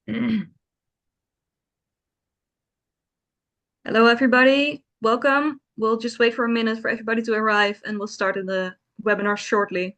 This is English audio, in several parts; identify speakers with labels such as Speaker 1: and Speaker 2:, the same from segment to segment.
Speaker 1: Hello, everybody. Welcome. We'll just wait for a minute for everybody to arrive and we'll start the webinar shortly.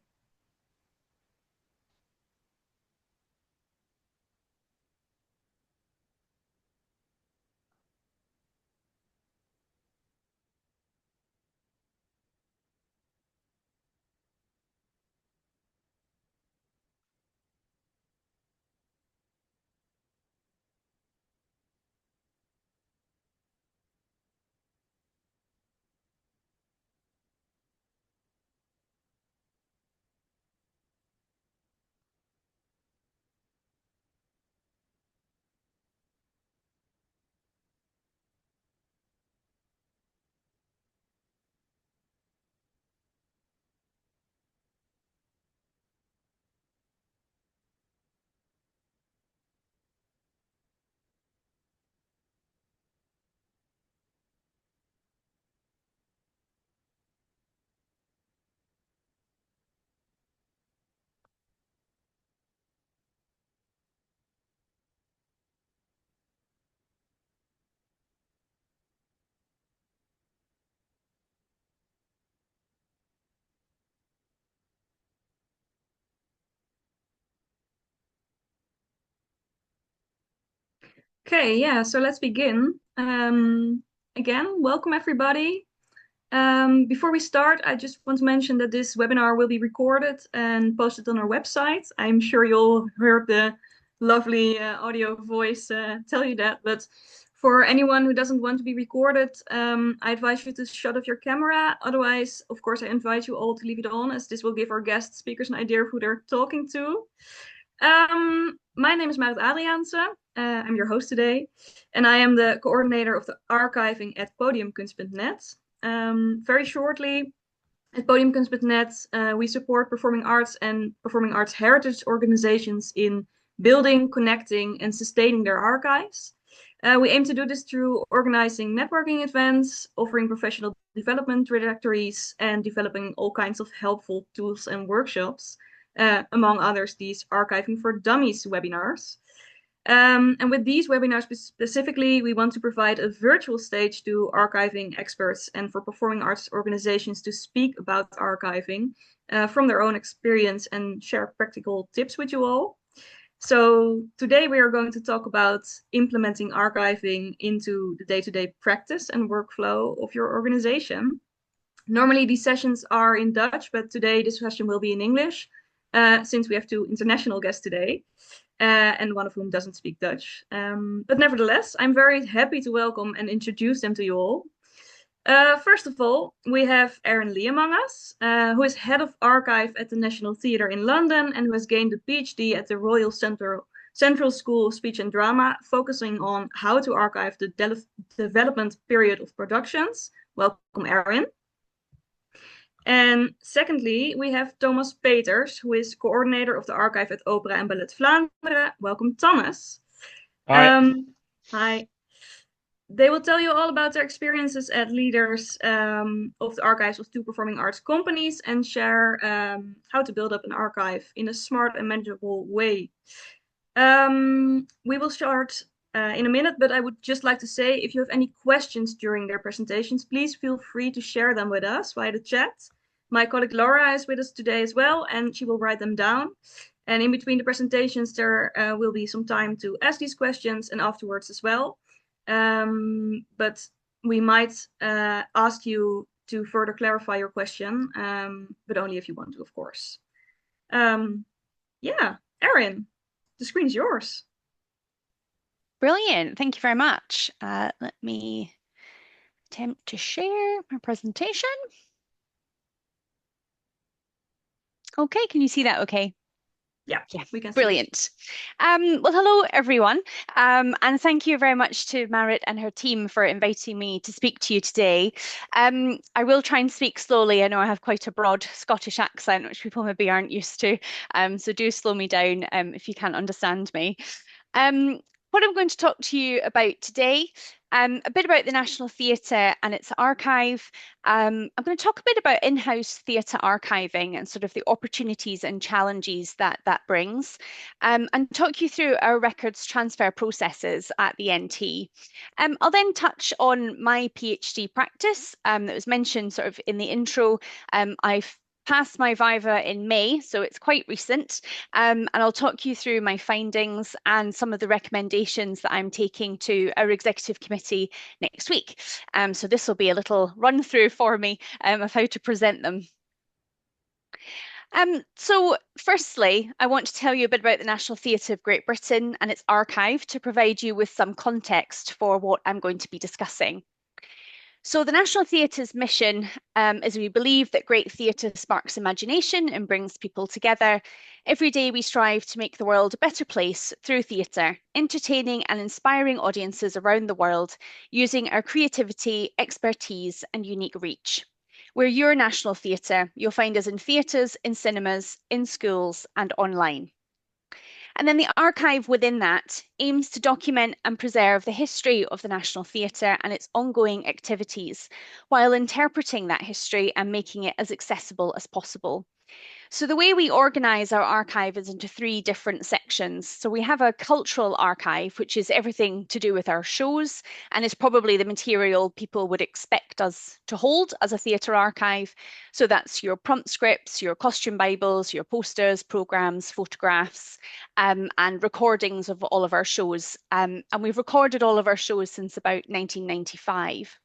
Speaker 1: Okay, yeah, so let's begin. Again, welcome everybody. Before we start, I just want to mention that this webinar will be recorded and posted on our website. I'm sure you all heard the lovely audio voice tell you that, but for anyone who doesn't want to be recorded, I advise you to shut off your camera. Otherwise, of course, I invite you all to leave it on, as this will give our guest speakers an idea of who they're talking to. My name is Marit Adriaanse. I'm your host today, and I am the coordinator of the archiving at podiumkunst.net. Very shortly, at podiumkunst.net, we support performing arts and performing arts heritage organizations in building, connecting, and sustaining their archives. We aim to do this through organizing networking events, offering professional development trajectories, and developing all kinds of helpful tools and workshops, among others, these Archiving for Dummies webinars. And with these webinars specifically, we want to provide a virtual stage to archiving experts and for performing arts organizations to speak about archiving from their own experience and share practical tips with you all. So today we are going to talk about implementing archiving into the day-to-day practice and workflow of your organization. Normally these sessions are in Dutch, but today this session will be in English, since we have two international guests today, and one of whom doesn't speak Dutch. But nevertheless, I'm very happy to welcome and introduce them to you all. First of all, we have Erin Lee among us, who is head of archive at the National Theatre in London and who has gained a PhD at the Royal Central School of Speech and Drama, focusing on how to archive the development period of productions. Welcome, Erin. And secondly, we have Thomas Peeters, who is coordinator of the archive at Opera Ballet Vlaanderen. Welcome, Thomas.
Speaker 2: Hi.
Speaker 1: Hi. They will tell you all about their experiences as leaders of the archives of two performing arts companies and share how to build up an archive in a smart and manageable way. We will start in a minute, but I would just like to say, if you have any questions during their presentations, please feel free to share them with us via the chat. My colleague Laura is with us today as well, and she will write them down. And in between the presentations, there will be some time to ask these questions and afterwards as well. But we might ask you to further clarify your question, but only if you want to, of course. Yeah, Erin, the screen is yours.
Speaker 3: Brilliant. Thank you very much. Let me attempt to share my presentation. Okay, can you see that okay?
Speaker 1: Yeah, we can see
Speaker 3: brilliant. Well, hello, everyone. And thank you very much to Marit and her team for inviting me to speak to you today. I will try and speak slowly. I know I have quite a broad Scottish accent, which people maybe aren't used to. So do slow me down if you can't understand me. what I'm going to talk to you about today, a bit about the National Theatre and its archive. I'm going to talk a bit about in-house theatre archiving and sort of the opportunities and challenges that that brings, and talk you through our records transfer processes at the NT. I'll then touch on my PhD practice that was mentioned sort of in the intro. I've passed my Viva in May, so it's quite recent. And I'll talk you through my findings and some of the recommendations that I'm taking to our executive committee next week. So this will be a little run through for me of how to present them. So firstly, I want to tell you a bit about the National Theatre of Great Britain and its archive to provide you with some context for what I'm going to be discussing. So the National Theatre's mission is we believe that great theatre sparks imagination and brings people together. Every day we strive to make the world a better place through theatre, entertaining and inspiring audiences around the world using our creativity, expertise and unique reach. We're your national theatre. You'll find us in theatres, in cinemas, in schools and online. And then the archive within that aims to document and preserve the history of the National Theatre and its ongoing activities, while interpreting that history and making it as accessible as possible. So the way we organise our archive is into three different sections. So we have a cultural archive, which is everything to do with our shows, and is probably the material people would expect us to hold as a theatre archive. So that's your prompt scripts, your costume bibles, your posters, programmes, photographs, and recordings of all of our shows. And we've recorded all of our shows since about 1995.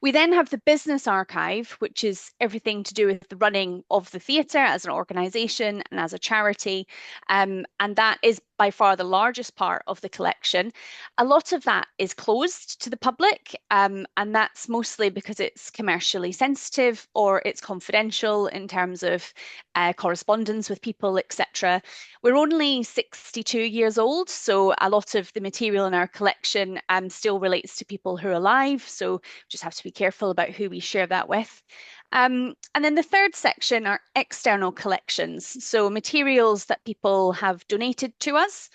Speaker 3: We then have the business archive, which is everything to do with the running of the theatre as an organisation and as a charity. And that is by far the largest part of the collection. A lot of that is closed to the public, and that's mostly because it's commercially sensitive or it's confidential in terms of correspondence with people, etc. We're only 62 years old, so a lot of the material in our collection still relates to people who are alive, so just have to be careful about who we share that with. And then the third section are external collections, so materials that people have donated to us.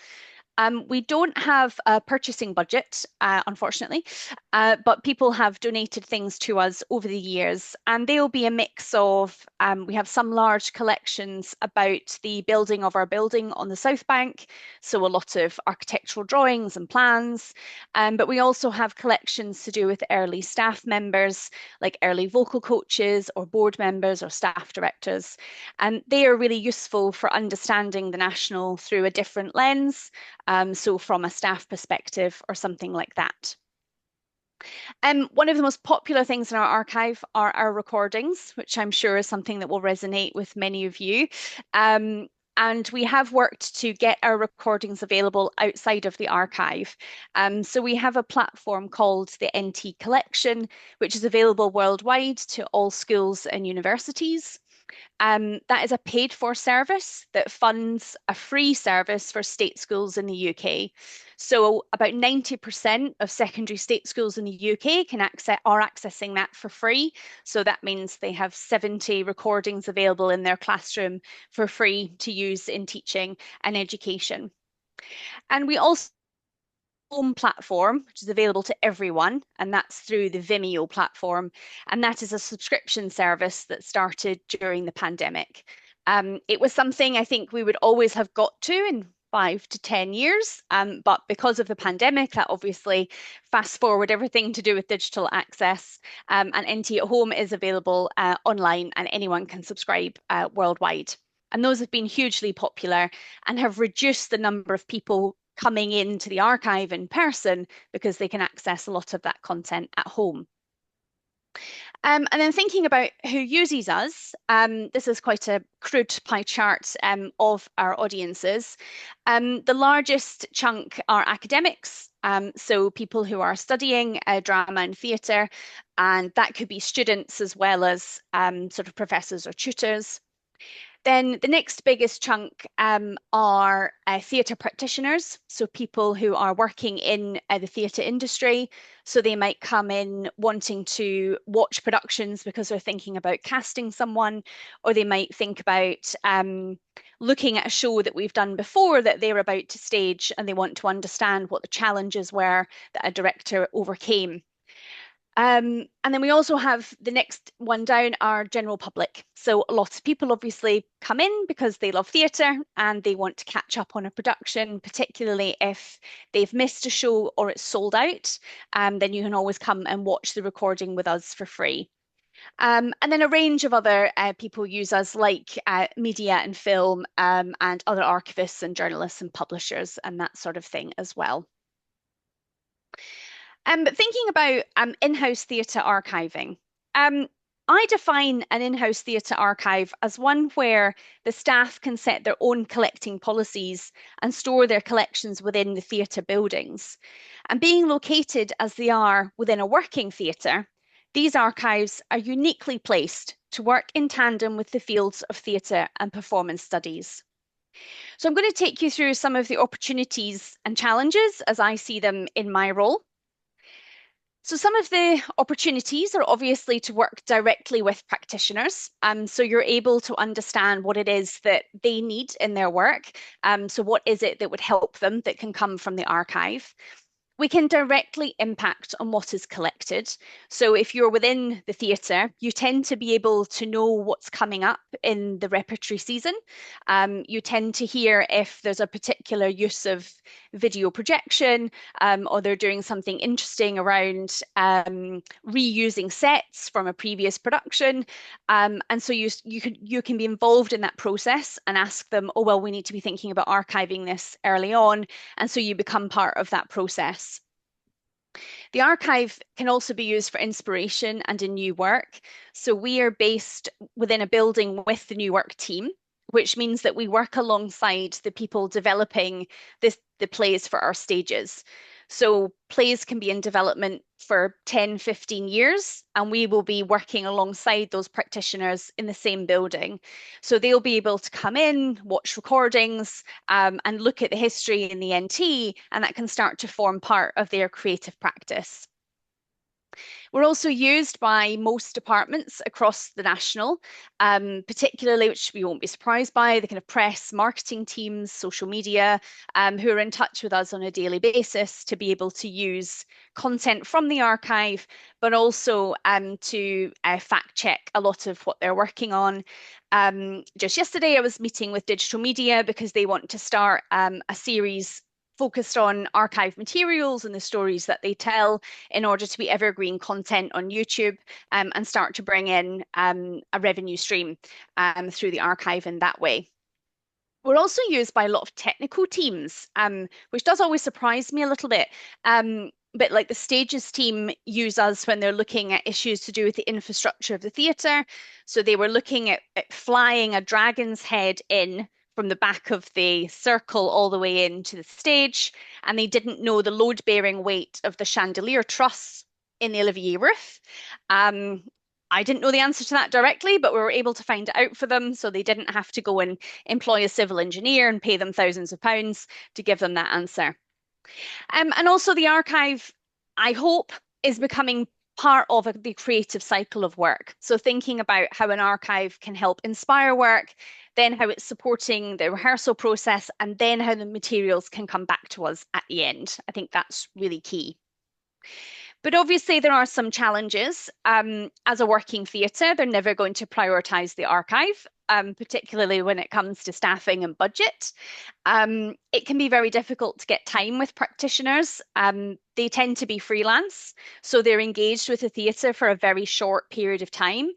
Speaker 3: We don't have a purchasing budget, unfortunately, but people have donated things to us over the years, and they'll be a mix of, we have some large collections about the building of our building on the South Bank, so a lot of architectural drawings and plans, but we also have collections to do with early staff members, like early vocal coaches or board members or staff directors, and they are really useful for understanding the National through a different lens. So from a staff perspective or something like that. One of the most popular things in our archive are our recordings, which I'm sure is something that will resonate with many of you. And we have worked to get our recordings available outside of the archive. So we have a platform called the NT Collection, which is available worldwide to all schools and universities. That is a paid for service that funds a free service for state schools in the UK. So about 90% of secondary state schools in the UK are accessing that for free. So that means they have 70 recordings available in their classroom for free to use in teaching and education. And we also home platform, which is available to everyone, and that's through the Vimeo platform. And that is a subscription service that started during the pandemic. It was something I think we would always have got to in 5 to 10 years, but because of the pandemic, that obviously fast forward everything to do with digital access. And NT at Home is available online, and anyone can subscribe worldwide. And those have been hugely popular and have reduced the number of people coming into the archive in person because they can access a lot of that content at home. And then thinking about who uses us, this is quite a crude pie chart of our audiences. The largest chunk are academics, so people who are studying drama and theatre, and that could be students as well as sort of professors or tutors. Then the next biggest chunk are theatre practitioners, so people who are working in the theatre industry. So they might come in wanting to watch productions because they're thinking about casting someone, or they might think about looking at a show that we've done before that they're about to stage, and they want to understand what the challenges were that a director overcame. And then we also have the next one down, our general public. So lots of people obviously come in because they love theatre and they want to catch up on a production, particularly if they've missed a show or it's sold out. Then you can always come and watch the recording with us for free. And then a range of other people use us, like media and film, and other archivists and journalists and publishers and that sort of thing as well. But thinking about in-house theatre archiving, I define an in-house theatre archive as one where the staff can set their own collecting policies and store their collections within the theatre buildings. And being located as they are within a working theatre, these archives are uniquely placed to work in tandem with the fields of theatre and performance studies. So I'm going to take you through some of the opportunities and challenges as I see them in my role. So some of the opportunities are obviously to work directly with practitioners. So you're able to understand what it is that they need in their work. So what is it that would help them that can come from the archive? We can directly impact on what is collected. So if you're within the theatre, you tend to be able to know what's coming up in the repertory season. You tend to hear if there's a particular use of video projection, or they're doing something interesting around reusing sets from a previous production. And so you can be involved in that process and ask them, oh, well, we need to be thinking about archiving this early on. And so you become part of that process. The archive can also be used for inspiration and in new work. So we are based within a building with the new work team, which means that we work alongside the people developing the plays for our stages. So plays can be in development for 10, 15 years, and we will be working alongside those practitioners in the same building. So they'll be able to come in, watch recordings, and look at the history in the NT, and that can start to form part of their creative practice. We're also used by most departments across the national, particularly, which we won't be surprised by, the kind of press, marketing teams, social media, who are in touch with us on a daily basis to be able to use content from the archive, but also to fact check a lot of what they're working on. Just yesterday, I was meeting with digital media because they want to start a series focused on archive materials and the stories that they tell in order to be evergreen content on YouTube, and start to bring in a revenue stream through the archive in that way. We're also used by a lot of technical teams, which does always surprise me a little bit. But like the stages team use us when they're looking at issues to do with the infrastructure of the theatre. So they were looking at flying a dragon's head in from the back of the circle all the way into the stage, and they didn't know the load-bearing weight of the chandelier truss in the Olivier roof. I didn't know the answer to that directly, but we were able to find it out for them, so they didn't have to go and employ a civil engineer and pay them thousands of pounds to give them that answer. And also the archive, I hope, is becoming part of the creative cycle of work. So thinking about how an archive can help inspire work, then how it's supporting the rehearsal process, and then how the materials can come back to us at the end. I think that's really key. But obviously, there are some challenges. As a working theatre, they're never going to prioritise the archive, particularly when it comes to staffing and budget. It can be very difficult to get time with practitioners. They tend to be freelance, so they're engaged with the theatre for a very short period of time.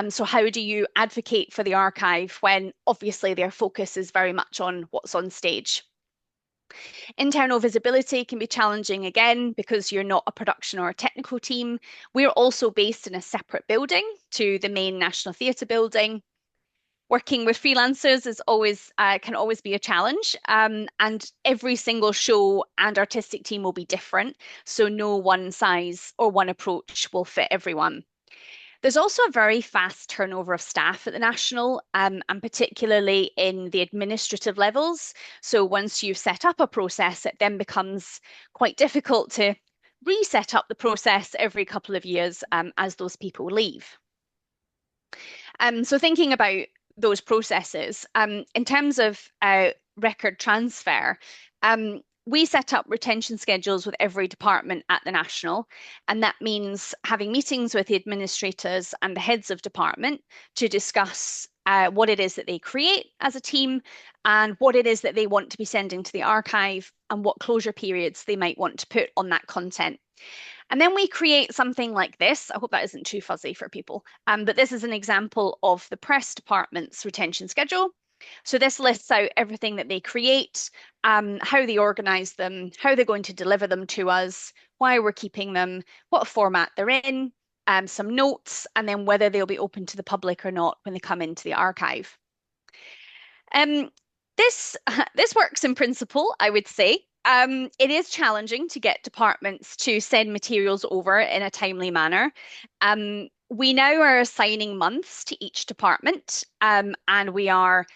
Speaker 3: So how do you advocate for the archive when obviously their focus is very much on what's on stage? Internal visibility can be challenging again because you're not a production or a technical team. We're also based in a separate building to the main National Theatre building. Working with freelancers is always can always be a challenge, and every single show and artistic team will be different, so no one size or one approach will fit everyone. There's also a very fast turnover of staff at the national, and particularly in the administrative levels. So once you've set up a process, it then becomes quite difficult to reset up the process every couple of years as those people leave. So thinking about those processes, in terms of record transfer, we set up retention schedules with every department at the national, and that means having meetings with the administrators and the heads of department to discuss what it is that they create as a team and what it is that they want to be sending to the archive and what closure periods they might want to put on that content. And then we create something like this. I hope that isn't too fuzzy for people, but this is an example of the press department's retention schedule. So this lists out everything that they create, how they organize them, how they're going to deliver them to us, why we're keeping them, what format they're in, some notes, and then whether they'll be open to the public or not when they come into the archive. Um, this this works in principle, I would say. It is challenging to get departments to send materials over in a timely manner. We now are assigning months to each department, and we are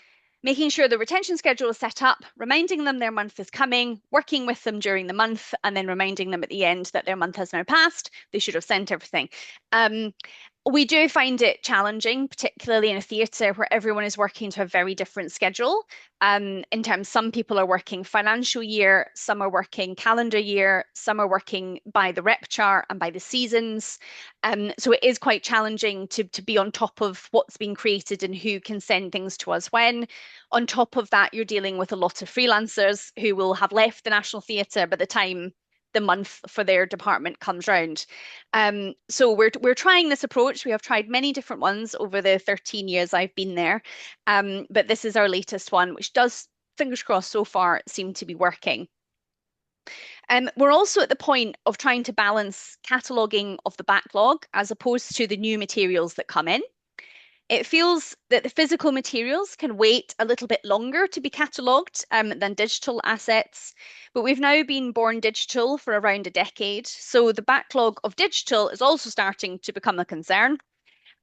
Speaker 3: making sure the retention schedule is set up, reminding them their month is coming, working with them during the month, and then reminding them at the end that their month has now passed. They should have sent everything. We do find it challenging, particularly in a theatre where everyone is working to a very different schedule. In terms, some people are working financial year, some are working calendar year, some are working by the rep chart and by the seasons. So it is quite challenging to be on top of what's being created and who can send things to us when. On top of that, you're dealing with a lot of freelancers who will have left the National Theatre by the time the month for their department comes round. So we're trying this approach. We have tried many different ones over the 13 years I've been there, but this is our latest one, which does, fingers crossed, so far seem to be working. We're also at the point of trying to balance cataloguing of the backlog as opposed to the new materials that come in. It feels that the physical materials can wait a little bit longer to be catalogued than digital assets, but we've now been born digital for around a decade, so the backlog of digital is also starting to become a concern.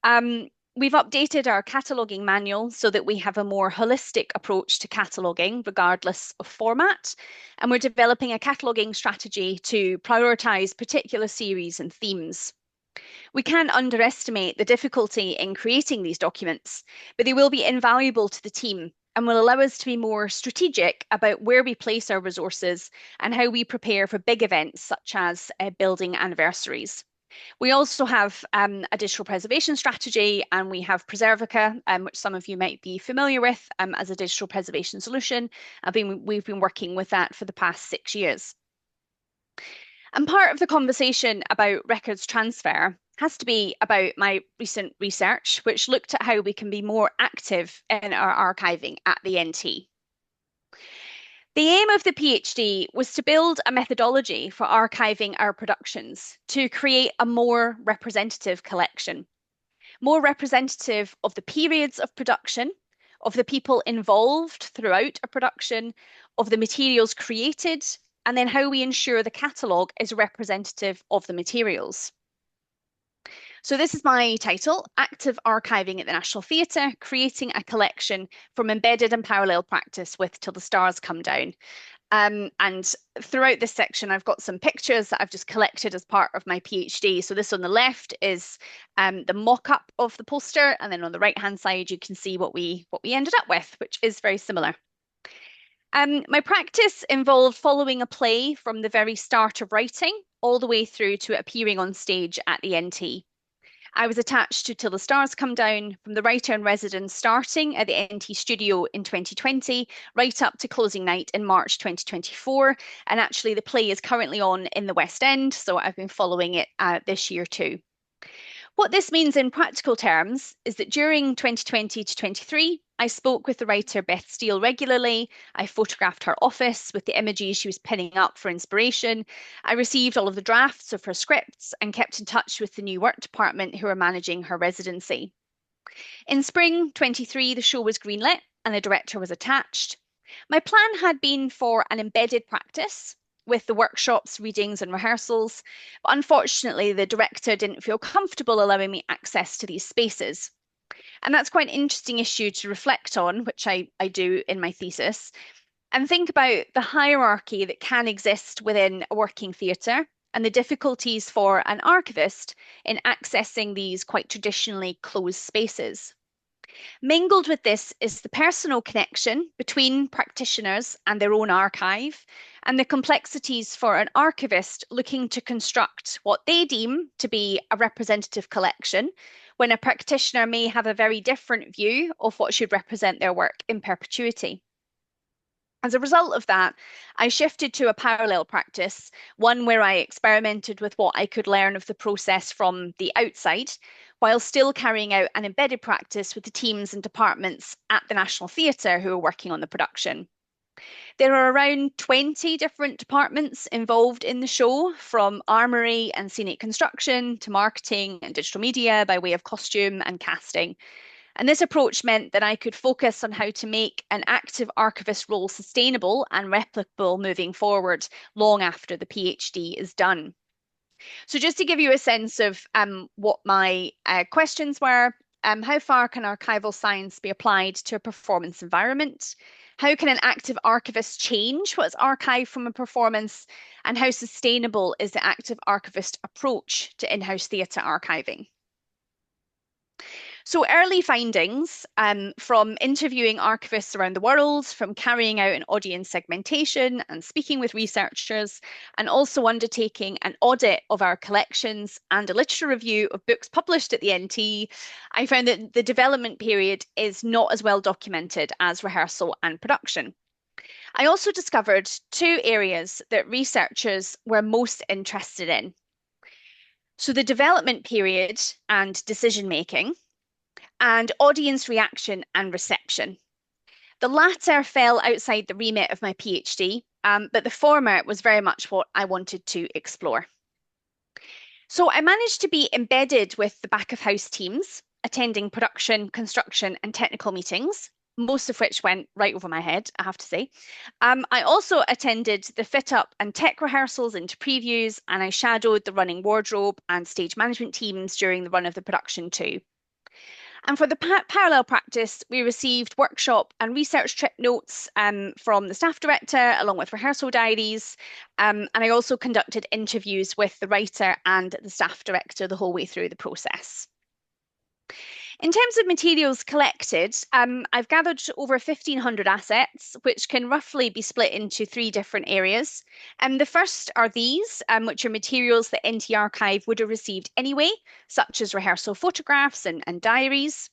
Speaker 3: We've updated our cataloguing manual so that we have a more holistic approach to cataloguing, regardless of format, and we're developing a cataloguing strategy to prioritise particular series and themes. We can't underestimate the difficulty in creating these documents, but they will be invaluable to the team and will allow us to be more strategic about where we place our resources and how we prepare for big events such as building anniversaries. We also have a digital preservation strategy, and we have Preservica, which some of you might be familiar with as a digital preservation solution. We've been working with that for the past 6 years. And part of the conversation about records transfer has to be about my recent research, which looked at how we can be more active in our archiving at the NT. The aim of the PhD was to build a methodology for archiving our productions to create a more representative collection, more representative of the periods of production, of the people involved throughout a production, of the materials created, and then how we ensure the catalogue is representative of the materials. So this is my title, Active Archiving at the National Theatre, Creating a Collection from Embedded and Parallel Practice with Till the Stars Come Down. And throughout this section, I've got some pictures that I've just collected as part of my PhD. So this on the left is the mock-up of the poster, and then on the right-hand side, you can see what we ended up with, which is very similar. My practice involved following a play from the very start of writing all the way through to appearing on stage at the NT. I was attached to Till the Stars Come Down from the writer in residence starting at the NT studio in 2020, right up to closing night in March 2024. And actually, the play is currently on in the West End, so I've been following it this year too. What this means in practical terms is that during 2020 to 23, I spoke with the writer Beth Steele regularly. I photographed her office with the images she was pinning up for inspiration. I received all of the drafts of her scripts and kept in touch with the new work department who are managing her residency. In spring 23, the show was greenlit and the director was attached. My plan had been for an embedded practice with the workshops, readings, and rehearsals, but unfortunately, the director didn't feel comfortable allowing me access to these spaces. And that's quite an interesting issue to reflect on, which I do in my thesis, and think about the hierarchy that can exist within a working theatre and the difficulties for an archivist in accessing these quite traditionally closed spaces. Mingled with this is the personal connection between practitioners and their own archive, and the complexities for an archivist looking to construct what they deem to be a representative collection, when a practitioner may have a very different view of what should represent their work in perpetuity. As a result of that, I shifted to a parallel practice, one where I experimented with what I could learn of the process from the outside, while still carrying out an embedded practice with the teams and departments at the National Theatre who are working on the production. There are around 20 different departments involved in the show, from armory and scenic construction to marketing and digital media by way of costume and casting. And this approach meant that I could focus on how to make an active archivist role sustainable and replicable moving forward long after the PhD is done. So just to give you a sense of what my questions were, how far can archival science be applied to a performance environment? How can an active archivist change what's archived from a performance? And how sustainable is the active archivist approach to in-house theatre archiving? So early findings from interviewing archivists around the world, from carrying out an audience segmentation and speaking with researchers, and also undertaking an audit of our collections and a literature review of books published at the NT, I found that the development period is not as well documented as rehearsal and production. I also discovered two areas that researchers were most interested in. So the development period and decision making, and audience reaction and reception. The latter fell outside the remit of my PhD, but the former was very much what I wanted to explore. So I managed to be embedded with the back of house teams, attending production, construction, and technical meetings, most of which went right over my head, I have to say. I also attended the fit up and tech rehearsals into previews, and I shadowed the running wardrobe and stage management teams during the run of the production too. And for the parallel practice, we received workshop and research trip notes from the staff director, along with rehearsal diaries. And I also conducted interviews with the writer and the staff director the whole way through the process. In terms of materials collected, I've gathered over 1,500 assets, which can roughly be split into three different areas. The first are these, which are materials that NT Archive would have received anyway, such as rehearsal photographs and diaries.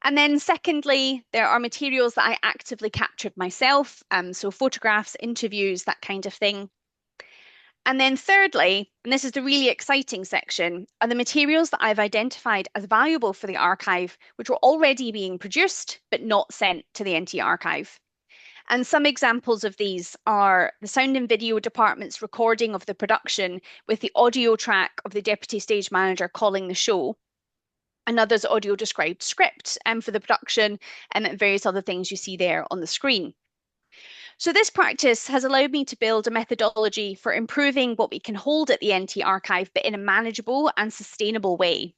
Speaker 3: And then secondly, there are materials that I actively captured myself, so photographs, interviews, that kind of thing. And then thirdly, and this is the really exciting section, are the materials that I've identified as valuable for the archive, which were already being produced, but not sent to the NT Archive. And some examples of these are the sound and video department's recording of the production with the audio track of the deputy stage manager calling the show, another's audio described script for the production, and various other things you see there on the screen. So this practice has allowed me to build a methodology for improving what we can hold at the NT Archive, but in a manageable and sustainable way.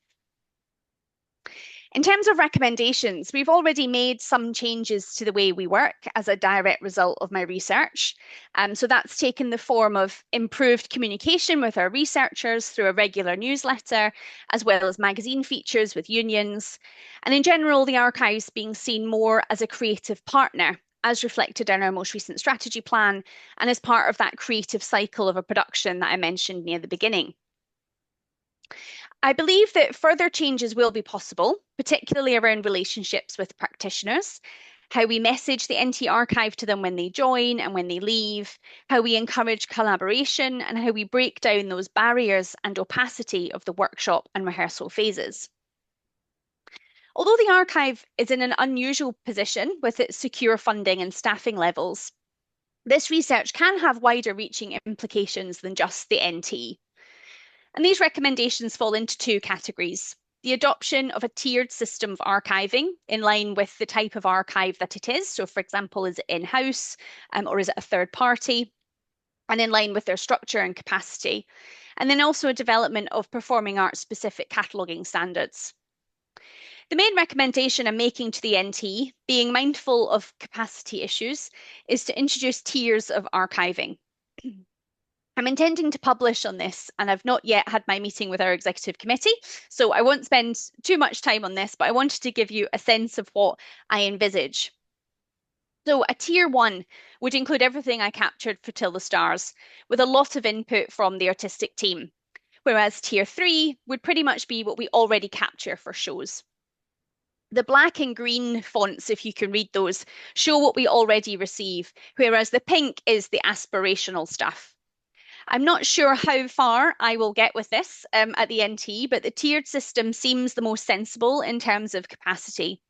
Speaker 3: In terms of recommendations, we've already made some changes to the way we work as a direct result of my research. So that's taken the form of improved communication with our researchers through a regular newsletter, as well as magazine features with unions. And in general, the archive's being seen more as a creative partner, as reflected in our most recent strategy plan, and as part of that creative cycle of a production that I mentioned near the beginning. I believe that further changes will be possible, particularly around relationships with practitioners, how we message the NT Archive to them when they join and when they leave, how we encourage collaboration, and how we break down those barriers and opacity of the workshop and rehearsal phases. Although the archive is in an unusual position with its secure funding and staffing levels, this research can have wider reaching implications than just the NT. And these recommendations fall into two categories: the adoption of a tiered system of archiving in line with the type of archive that it is. So for example, is it in-house or is it a third party? and in line with their structure and capacity. And then also a development of performing arts specific cataloguing standards. The main recommendation I'm making to the NT, being mindful of capacity issues, is to introduce tiers of archiving. I'm intending to publish on this, and I've not yet had my meeting with our executive committee, so I won't spend too much time on this, but I wanted to give you a sense of what I envisage. So a tier one would include everything I captured for Till the Stars, with a lot of input from the artistic team, whereas tier three would pretty much be what we already capture for shows. The black and green fonts, if you can read those, show what we already receive, whereas the pink is the aspirational stuff. I'm not sure how far I will get with this at the NT, but the tiered system seems the most sensible in terms of capacity.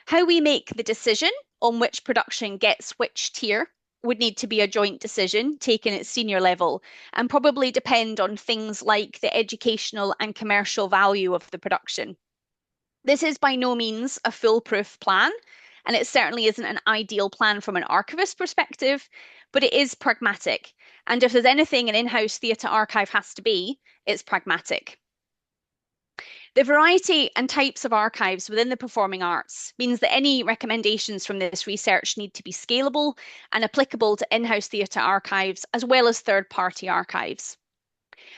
Speaker 3: How we make the decision on which production gets which tier would need to be a joint decision taken at senior level and probably depend on things like the educational and commercial value of the production. This is by no means a foolproof plan, and it certainly isn't an ideal plan from an archivist perspective, but it is pragmatic. And if there's anything an in-house theatre archive has to be, it's pragmatic. The variety and types of archives within the performing arts means that any recommendations from this research need to be scalable and applicable to in-house theatre archives as well as third-party archives.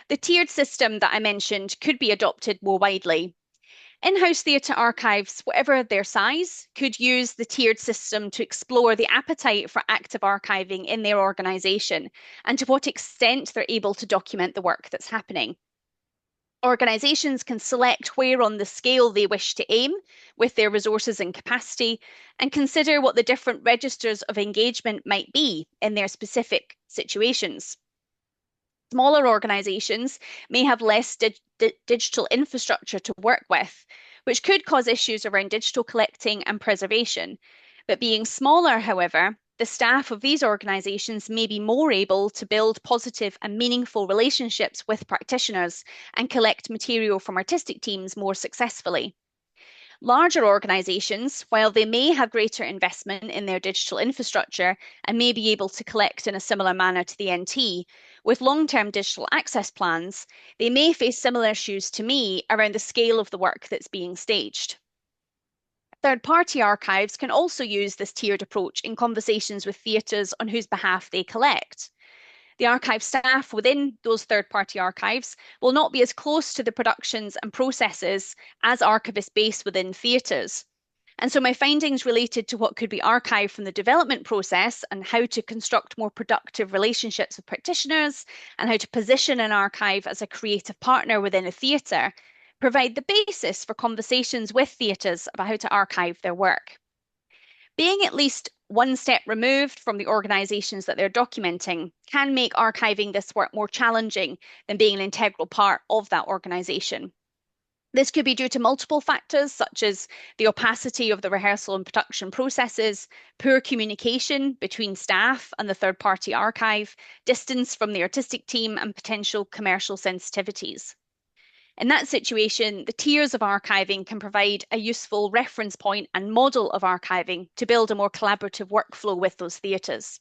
Speaker 3: The tiered system that I mentioned could be adopted more widely. In-house theatre archives, whatever their size, could use the tiered system to explore the appetite for active archiving in their organisation and to what extent they're able to document the work that's happening. Organisations can select where on the scale they wish to aim with their resources and capacity and consider what the different registers of engagement might be in their specific situations. Smaller organisations may have less digital infrastructure to work with, which could cause issues around digital collecting and preservation. But being smaller, however, the staff of these organisations may be more able to build positive and meaningful relationships with practitioners and collect material from artistic teams more successfully. Larger organisations, while they may have greater investment in their digital infrastructure and may be able to collect in a similar manner to the NT, with long-term digital access plans, they may face similar issues to me around the scale of the work that's being staged. Third-party archives can also use this tiered approach in conversations with theatres on whose behalf they collect. The archive staff within those third-party archives will not be as close to the productions and processes as archivists based within theatres. And so my findings related to what could be archived from the development process and how to construct more productive relationships with practitioners and how to position an archive as a creative partner within a theatre provide the basis for conversations with theatres about how to archive their work. Being at least one step removed from the organisations that they're documenting can make archiving this work more challenging than being an integral part of that organisation. This could be due to multiple factors, such as the opacity of the rehearsal and production processes, poor communication between staff and the third-party archive, distance from the artistic team, and potential commercial sensitivities. In that situation, the tiers of archiving can provide a useful reference point and model of archiving to build a more collaborative workflow with those theatres.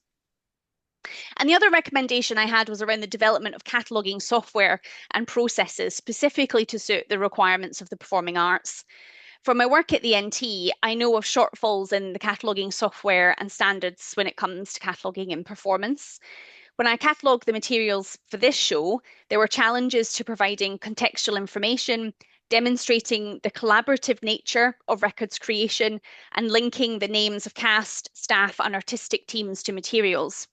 Speaker 3: And the other recommendation I had was around the development of cataloguing software and processes specifically to suit the requirements of the performing arts. From my work at the NT, I know of shortfalls in the cataloguing software and standards when it comes to cataloguing in performance. When I catalogued the materials for this show, there were challenges to providing contextual information, demonstrating the collaborative nature of records creation, and linking the names of cast, staff, and artistic teams to materials.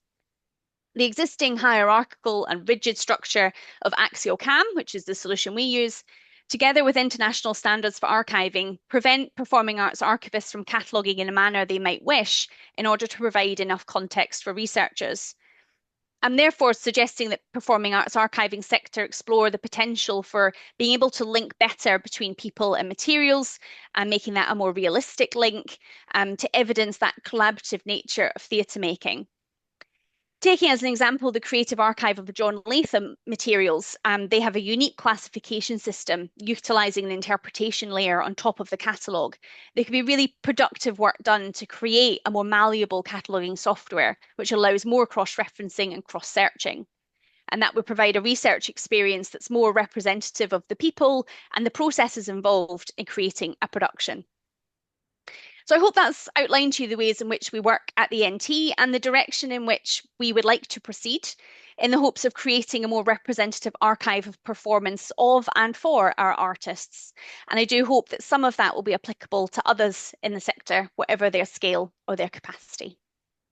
Speaker 3: The existing hierarchical and rigid structure of Axial CAM, which is the solution we use, together with international standards for archiving, prevent performing arts archivists from cataloguing in a manner they might wish in order to provide enough context for researchers. I'm therefore suggesting that performing arts archiving sector explore the potential for being able to link better between people and materials and making that a more realistic link to evidence that collaborative nature of theatre making. Taking as an example the Creative Archive of the John Latham materials, they have a unique classification system utilising an interpretation layer on top of the catalogue. There can be really productive work done to create a more malleable cataloguing software, which allows more cross-referencing and cross-searching. And that would provide a research experience that's more representative of the people and the processes involved in creating a production. So I hope that's outlined to you the ways in which we work at the NT and the direction in which we would like to proceed in the hopes of creating a more representative archive of performance of and for our artists. And I do hope that some of that will be applicable to others in the sector, whatever their scale or their capacity.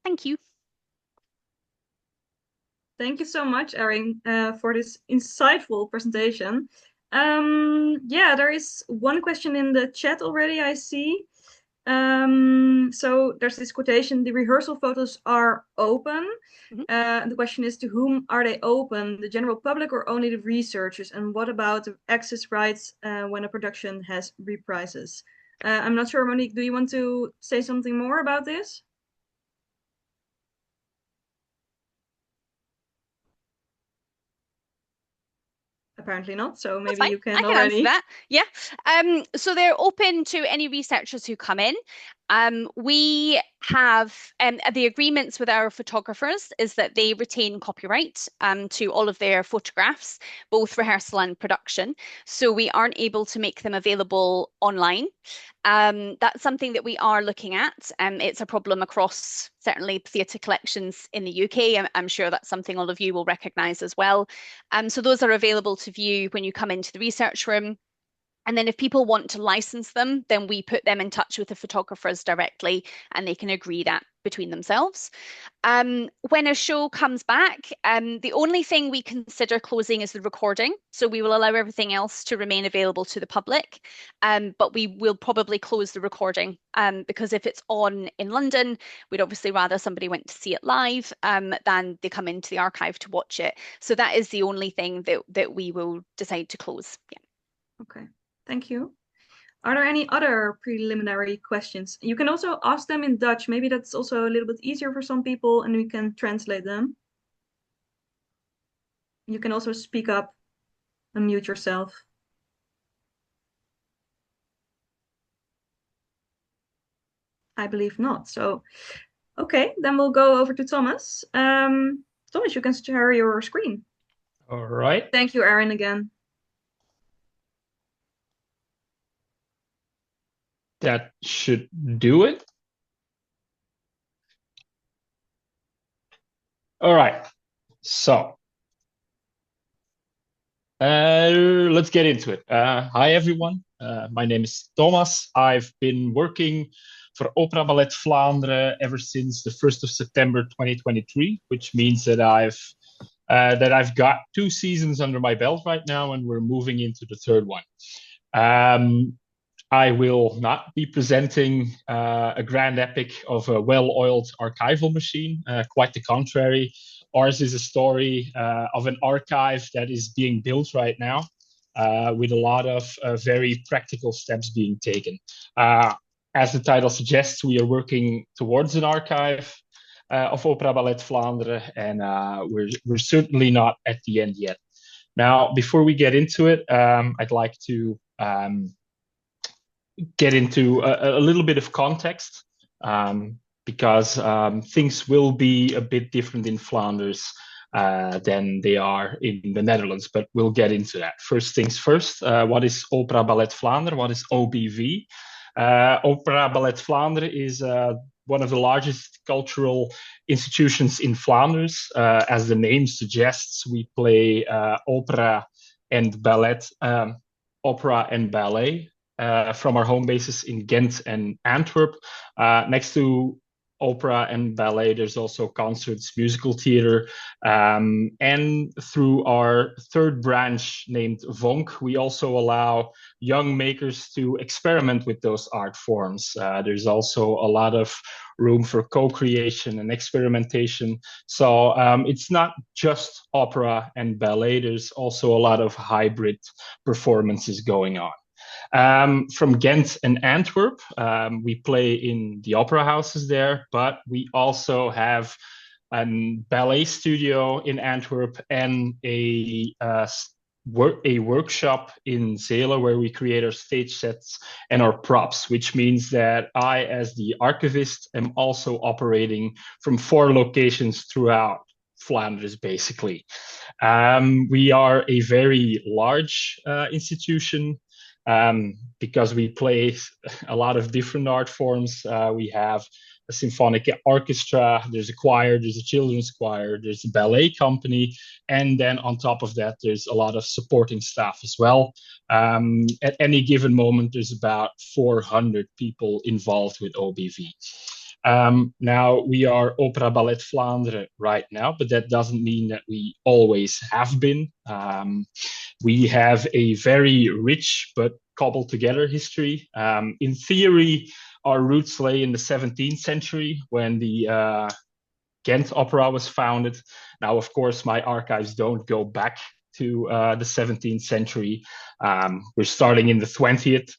Speaker 3: Thank you.
Speaker 1: Thank you so much, Erin, for this insightful presentation. Yeah, there is one question in the chat already, I see. So there's this quotation, the rehearsal photos are open. The question is, to whom are they open? The general public or only the researchers? And what about the access rights when a production has reprises? I'm not sure, Monique, do you want to say something more about this? Apparently not, so maybe you can already
Speaker 3: answer that. Yeah. So they're open to any researchers who come in. We have the agreements with our photographers is that they retain copyright to all of their photographs, both rehearsal and production. So we aren't able to make them available online. That's something that we are looking at. It's a problem across certainly theatre collections in the UK. I'm sure that's something all of you will recognise as well. So those are available to view when you come into the research room. And then if people want to license them, then we put them in touch with the photographers directly and they can agree that between themselves. When a show comes back, the only thing we consider closing is the recording. So we will allow everything else to remain available to the public, but we will probably close the recording because if it's on in London, we'd obviously rather somebody went to see it live than they come into the archive to watch it. So that is the only thing that we will decide to close. Yeah.
Speaker 1: Okay. Thank you. Are there any other preliminary questions? You can also ask them in Dutch. Maybe that's also a little bit easier for some people and we can translate them. You can also speak up and mute yourself. I believe not. So, okay, then we'll go over to Thomas. Thomas, you can share your screen.
Speaker 2: All right.
Speaker 1: Thank you, Erin, again.
Speaker 2: That should do it. All right. So let's get into it. Hi, everyone. My name is Thomas. I've been working for Opera Ballet Vlaanderen ever since the 1st of September 2023, which means that I've got 2 seasons under my belt right now, and we're moving into the 3rd one. I will not be presenting a grand epic of a well-oiled archival machine. Quite the contrary. Ours is a story of an archive that is being built right now with a lot of very practical steps being taken. As the title suggests, we are working towards an archive of Opera Ballet Vlaanderen, and we're certainly not at the end yet. Now, before we get into it, I'd like to get into a little bit of context because things will be a bit different in Flanders than they are in the Netherlands, but we'll get into that. First things first, what is Opera Ballet Vlaanderen? What is OBV? Opera Ballet Vlaanderen is one of the largest cultural institutions in Flanders. As the name suggests, we play opera and ballet, from our home bases in Ghent and Antwerp. Next to opera and ballet, there's also concerts, musical theater, and through our 3rd branch named Vonk, we also allow young makers to experiment with those art forms. There's also a lot of room for co-creation and experimentation. So it's not just opera and ballet, there's also a lot of hybrid performances going on. From Ghent and Antwerp, we play in the opera houses there, but we also have a ballet studio in Antwerp, and a workshop in Zeelen where we create our stage sets and our props, which means that I, as the archivist, am also operating from 4 locations throughout Flanders, basically. We are a very large institution because we play a lot of different art forms. We have a symphonic orchestra, there's a choir, there's a children's choir, there's a ballet company, and then on top of that, there's a lot of supporting staff as well. At any given moment, there's about 400 people involved with OBV. Now, we are Opera Ballet Vlaanderen right now, but that doesn't mean that we always have been. We have a very rich but cobbled together history. In theory, our roots lay in the 17th century when the Ghent Opera was founded. Now, of course, my archives don't go back to the 17th century. We're starting in the 20th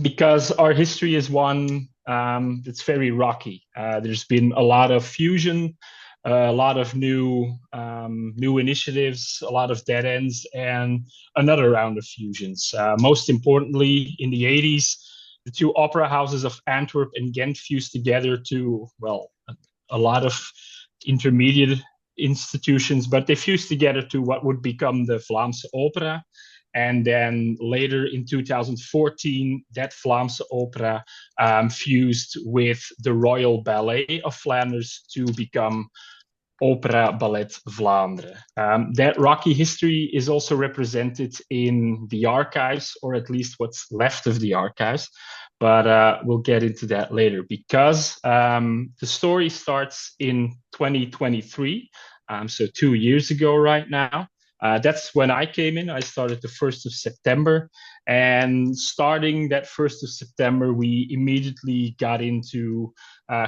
Speaker 2: because our history is one that's very rocky. There's been a lot of fusion, a lot of new initiatives, a lot of dead ends, and another round of fusions. Most importantly, in the 80s, the 2 opera houses of Antwerp and Ghent fused together to, well, a lot of intermediate institutions, but they fused together to what would become the Vlaamse Opera. And then later in 2014, that Vlaamse Opera fused with the Royal Ballet of Flanders to become Opera Ballet Vlaanderen. That rocky history is also represented in the archives, or at least what's left of the archives. But we'll get into that later because the story starts in 2023, so 2 years ago right now. That's when I came in. I started the 1st of September. And starting that 1st of September, we immediately got into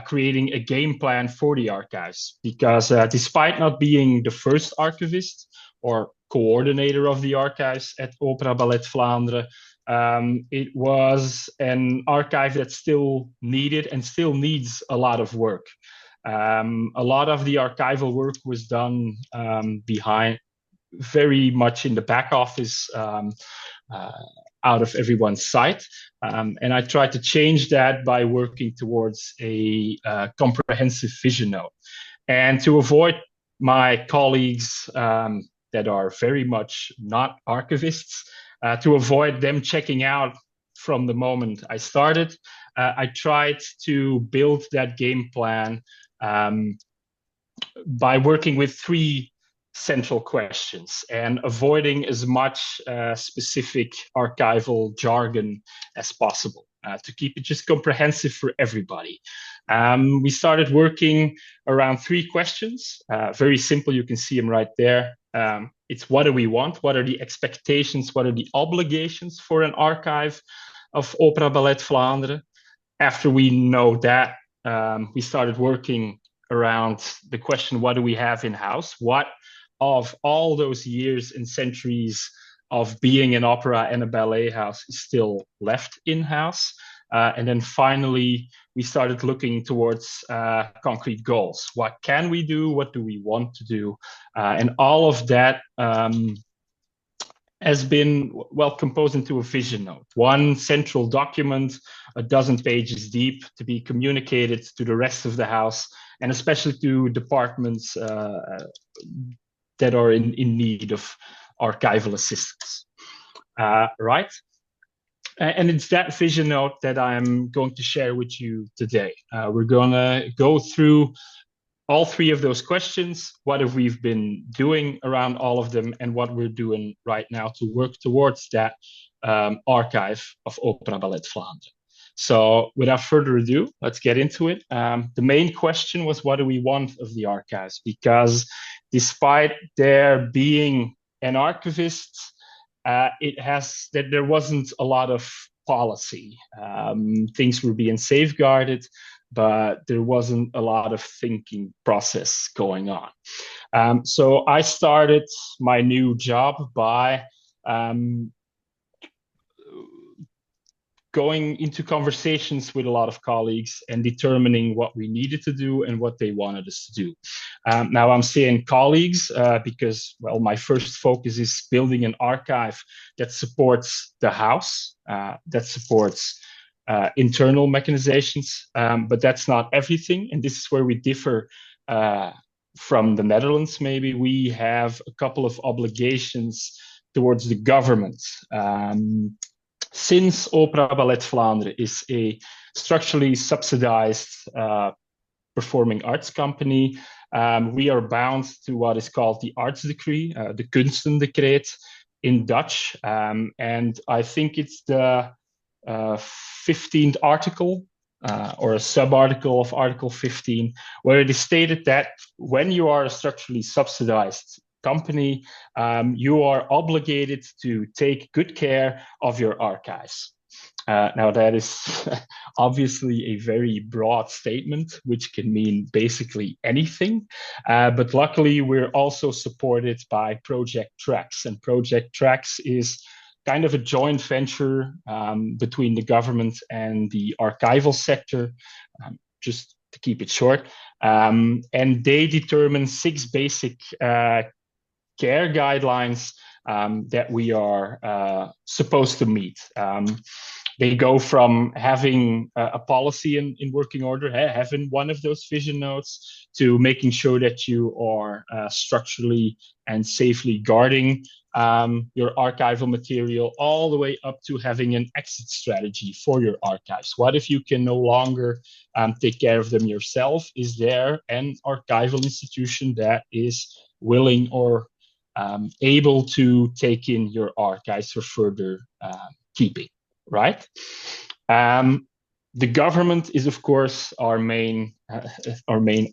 Speaker 2: creating a game plan for the archives. Because despite not being the first archivist or coordinator of the archives at Opera Ballet Vlaanderen, it was an archive that still needed and still needs a lot of work. A lot of the archival work was done very much in the back office, out of everyone's sight. And I tried to change that by working towards a comprehensive vision note. And to avoid my colleagues that are very much not archivists, to avoid them checking out from the moment I started, I tried to build that game plan by working with 3 central questions and avoiding as much specific archival jargon as possible to keep it just comprehensive for everybody. We started working around 3 questions, very simple. You can see them right there. It's what do we want? What are the expectations? What are the obligations for an archive of Opera Ballet Vlaanderen? After we know that, we started working around the question, what do we have in-house? What of all those years and centuries of being an opera and a ballet house is still left in-house? And then finally, we started looking towards concrete goals. What can we do? What do we want to do? And all of that has been well composed into a vision note, one central document, a dozen pages deep, to be communicated to the rest of the house, and especially to departments that are in need of archival assistance. Right? And it's that vision note that I'm going to share with you today. We're going to go through all 3 of those questions, what have we been doing around all of them, and what we're doing right now to work towards that archive of Opera Ballet Vlaanderen. So without further ado, let's get into it. The main question was, what do we want of the archives? Because despite there being an archivist, there wasn't a lot of policy. Things were being safeguarded, but there wasn't a lot of thinking process going on. So I started my new job by going into conversations with a lot of colleagues and determining what we needed to do and what they wanted us to do. Now I'm saying colleagues because, well, my first focus is building an archive that supports the house, that supports internal mechanizations, but that's not everything. And this is where we differ from the Netherlands. Maybe we have a couple of obligations towards the government. Since Opera Ballet Vlaanderen is a structurally subsidized performing arts company, we are bound to what is called the arts decree, the Kunstendecreet in Dutch. And I think it's the 15th article or a sub-article of Article 15, where it is stated that when you are a structurally subsidized company, you are obligated to take good care of your archives. Now, that is obviously a very broad statement, which can mean basically anything. But luckily, we're also supported by Project Tracks. And Project Tracks is kind of a joint venture between the government and the archival sector, just to keep it short. And they determine 6 basic care guidelines that we are supposed to meet. They go from having a policy in working order, having one of those vision notes, to making sure that you are structurally and safely guarding your archival material, all the way up to having an exit strategy for your archives. What if you can no longer take care of them yourself? Is there an archival institution that is willing or able to take in your archives for further keeping, right? The government is, of course, our main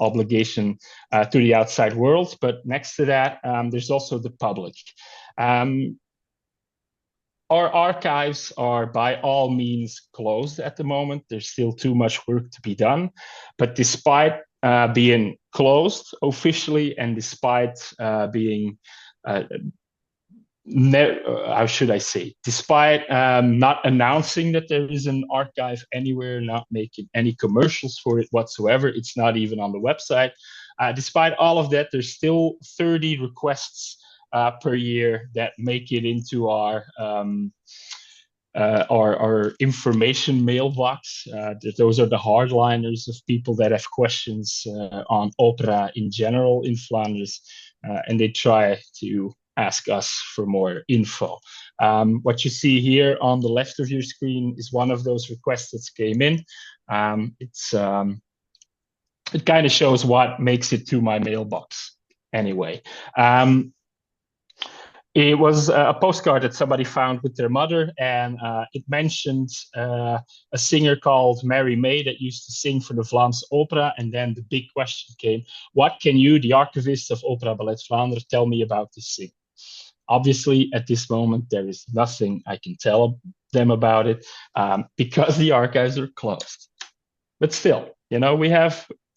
Speaker 2: obligation to the outside world. But next to that, there's also the public. Our archives are by all means closed at the moment. There's still too much work to be done. But despite being closed officially, and despite being how should I say, despite not announcing that there is an archive anywhere, not making any commercials for it whatsoever, it's not even on the website. Despite all of that, there's still 30 requests per year that make it into our information mailbox. Those are the hardliners of people that have questions on opera in general in Flanders, and they try to ask us for more info. What you see here on the left of your screen is one of those requests that came in. It kind of shows what makes it to my mailbox anyway. It was a postcard that somebody found with their mother, and it mentioned a singer called Mary May that used to sing for the Vlaamse Opera. And then the big question came, what can you, the archivist of Opera Ballet Vlaanderen, tell me about this singer? Obviously, at this moment, there is nothing I can tell them about it because the archives are closed. But still, you know,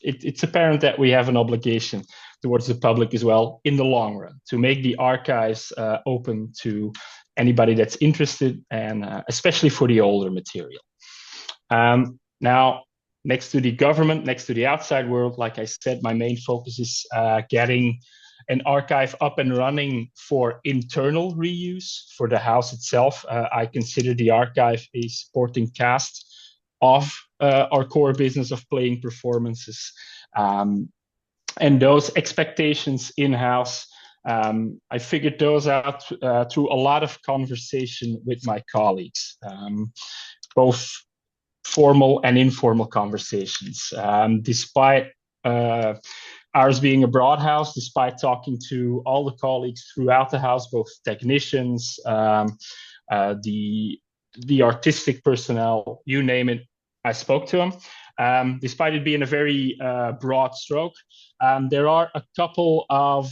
Speaker 2: it's apparent that we have an obligation towards the public as well in the long run to make the archives open to anybody that's interested, and especially for the older material. Now, next to the government, next to the outside world, like I said, my main focus is getting an archive up and running for internal reuse for the house itself. I consider the archive a supporting cast of our core business of playing performances. And those expectations in-house, I figured those out through a lot of conversation with my colleagues, both formal and informal conversations. Despite ours being a broad house, despite talking to all the colleagues throughout the house, both technicians, the artistic personnel, you name it, I spoke to them. Despite it being a very broad stroke, there are a couple of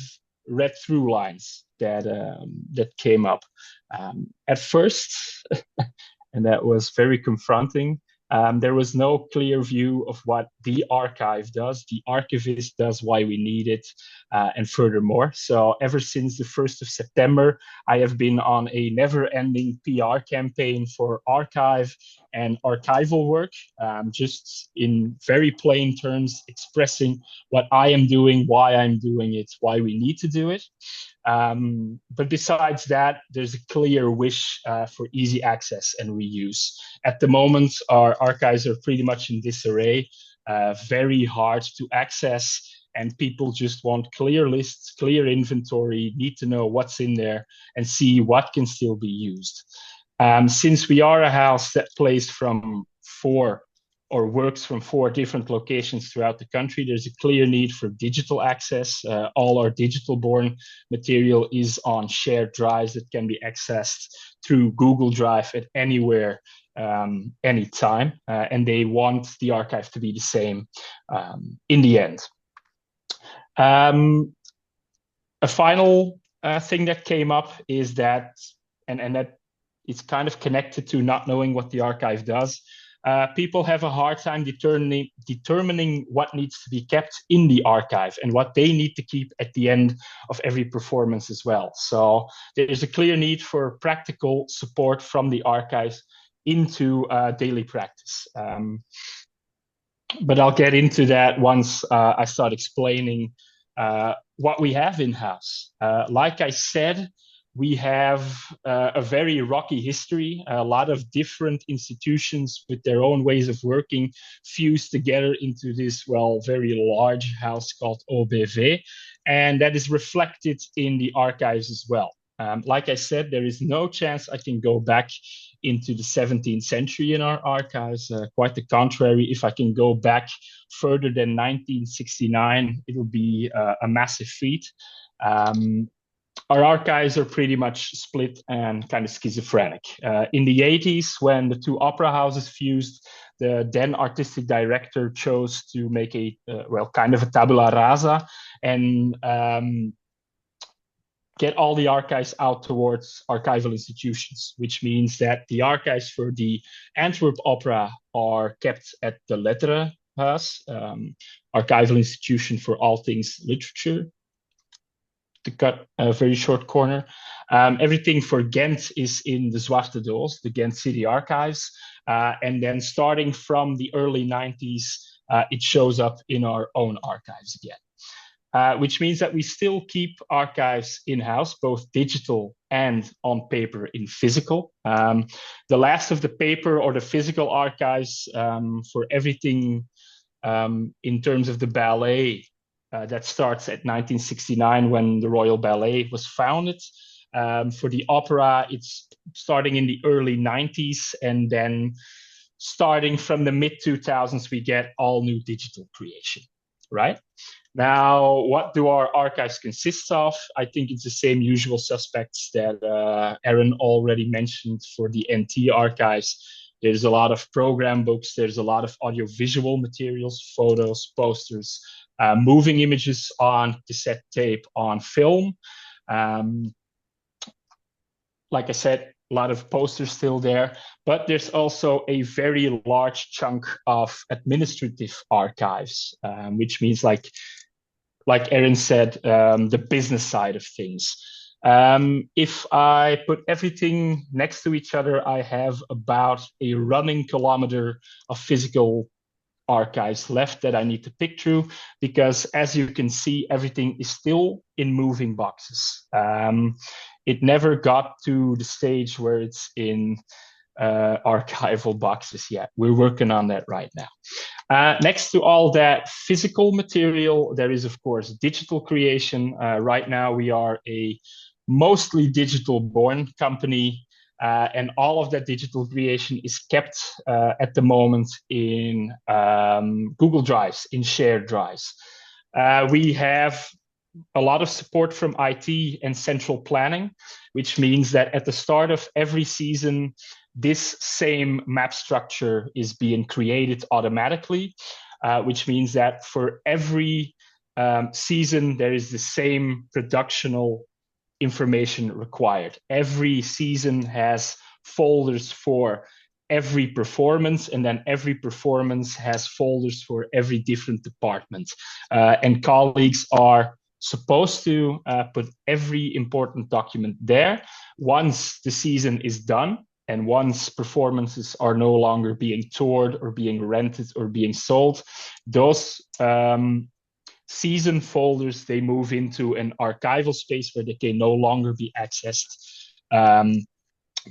Speaker 2: red through lines that came up. At first, and that was very confronting, There was no clear view of what the archive does, the archivist does, why we need it, and furthermore. So ever since the 1st of September, I have been on a never-ending PR campaign for archive and archival work, just in very plain terms, expressing what I am doing, why I'm doing it, why we need to do it. But besides that, there's a clear wish for easy access and reuse. At the moment, our archives are pretty much in disarray, very hard to access, and people just want clear lists, clear inventory, need to know what's in there and see what can still be used. Since we are a house that plays from 4 or works from 4 different locations throughout the country, there's a clear need for digital access. All our digital-born material is on shared drives that can be accessed through Google Drive at anywhere, anytime, and they want the archive to be the same in the end. A final thing that came up is that, and that it's kind of connected to not knowing what the archive does. People have a hard time determining what needs to be kept in the archive and what they need to keep at the end of every performance as well. So there's a clear need for practical support from the archives into daily practice. But I'll get into that once I start explaining what we have in-house. Like I said, we have a very rocky history, a lot of different institutions with their own ways of working fused together into this, well, very large house called OBV, and that is reflected in the archives as well. Like I said, there is no chance I can go back into the 17th century in our archives. Quite the contrary, if I can go back further than 1969, it'll be a massive feat. Our archives are pretty much split and kind of schizophrenic. In the 80s, when the 2 opera houses fused, the then artistic director chose to make a, kind of a tabula rasa and get all the archives out towards archival institutions, which means that the archives for the Antwerp Opera are kept at the Letterenhuis, archival institution for all things literature, to cut a very short corner. Everything for Ghent is in the Zwarte Doos, the Ghent City Archives. And then starting from the early 90s, it shows up in our own archives again. Which means that we still keep archives in-house, both digital and on paper in physical. The last of the paper or the physical archives for everything in terms of the ballet, that starts at 1969 when the Royal Ballet was founded. For the opera, it's starting in the early 90s, and then starting from the mid-2000s, we get all new digital creation, right? Now, what do our archives consist of? I think it's the same usual suspects that Erin already mentioned for the NT archives. There's a lot of program books, there's a lot of audiovisual materials, photos, posters, moving images on cassette tape, on film. Like I said, a lot of posters still there, but there's also a very large chunk of administrative archives, which means like Erin said, the business side of things. If I put everything next to each other, I have about a running kilometer of physical archives left that I need to pick through, because as you can see, everything is still in moving boxes. It never got to the stage where it's in archival boxes yet. We're working on that right now. Next to all that physical material, there is, of course, digital creation. Right now, we are a mostly digital-born company, and all of that digital creation is kept at the moment in Google Drives, in shared drives. We have a lot of support from IT and central planning, which means that at the start of every season, this same map structure is being created automatically, which means that for every season, there is the same productional information required. Every season has folders for every performance, and then every performance has folders for every different department. And colleagues are supposed to put every important document there once the season is done, and once performances are no longer being toured or being rented or being sold. Those season folders, they move into an archival space where they can no longer be accessed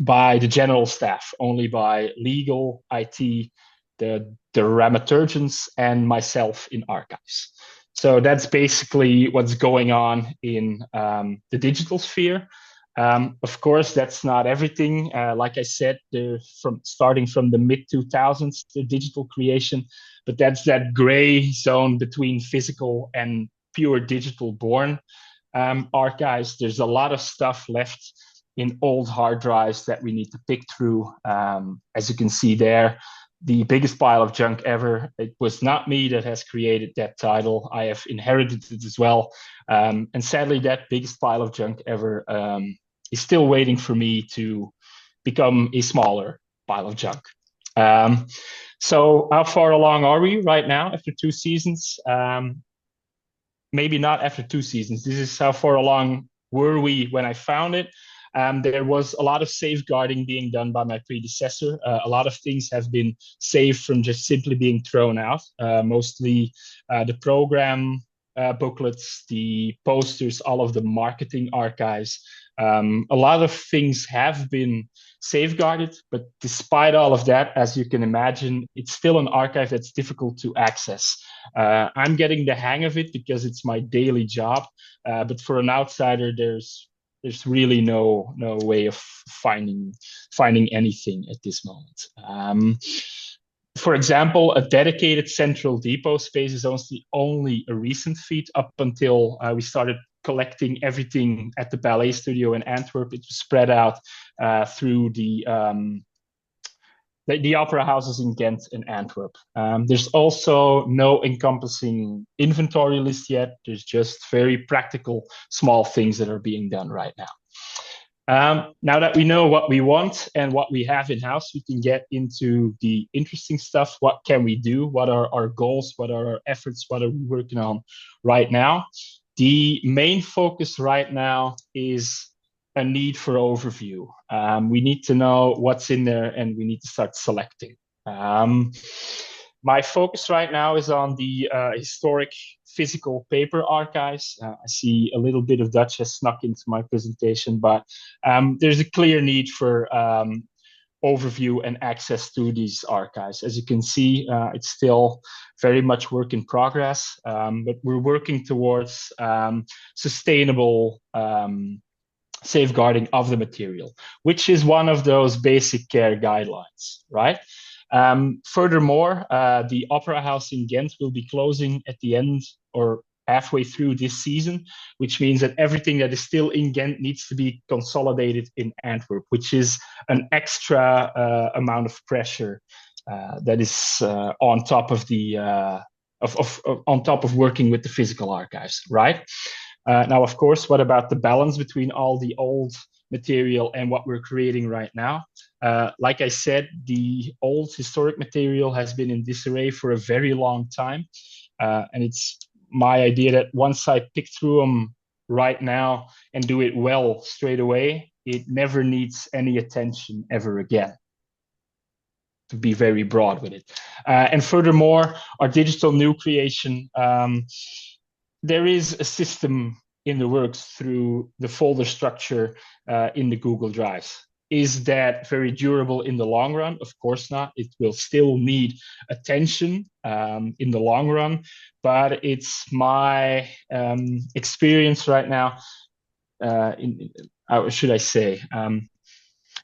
Speaker 2: by the general staff, only by legal, IT, the dramaturgians, and myself in archives. So that's basically what's going on in the digital sphere. Of course, that's not everything. Like I said, starting from the mid-2000s, the digital creation, but that's that gray zone between physical and pure digital born archives. There's a lot of stuff left in old hard drives that we need to pick through. As you can see there, the biggest pile of junk ever. It was not me that has created that title. I have inherited it as well. And sadly, that biggest pile of junk ever is still waiting for me to become a smaller pile of junk. So how far along are we right now after 2 seasons? Maybe not after 2 seasons. This is how far along were we when I found it. There was a lot of safeguarding being done by my predecessor. A lot of things have been saved from just simply being thrown out. Mostly the program booklets, the posters, all of the marketing archives. A lot of things have been safeguarded, but despite all of that, as you can imagine, it's still an archive that's difficult to access. I'm getting the hang of it because it's my daily job, but for an outsider, there's really no way of finding anything at this moment. For example, a dedicated central depot space is only a recent feat. Up until we started collecting everything at the ballet studio in Antwerp, it was spread out through the opera houses in Ghent and Antwerp. There's also no encompassing inventory list yet. There's just very practical, small things that are being done right now. Now that we know what we want and what we have in-house, we can get into the interesting stuff. What can we do? What are our goals? What are our efforts? What are we working on right now? The main focus right now is a need for overview. We need to know what's in there and we need to start selecting. My focus right now is on the historic physical paper archives. I see a little bit of Dutch has snuck into my presentation, but there's a clear need for overview and access to these archives. As you can see, it's still very much work in progress, but we're working towards sustainable safeguarding of the material, which is one of those basic care guidelines, right? Furthermore, the Opera House in Ghent will be closing at the end or halfway through this season, which means that everything that is still in Ghent needs to be consolidated in Antwerp, which is an extra amount of pressure that is on top of the on top of working with the physical archives, right? Now, of course, what about the balance between all the old material and what we're creating right now? Like I said, the old historic material has been in disarray for a very long time. And it's my idea that once I pick through them right now and do it well straight away, it never needs any attention ever again, to be very broad with it. And furthermore, our digital new creation, there is a system in the works through the folder structure in the Google Drives. Is that very durable in the long run? Of course not. It will still need attention in the long run, but it's my experience right now. How should I say?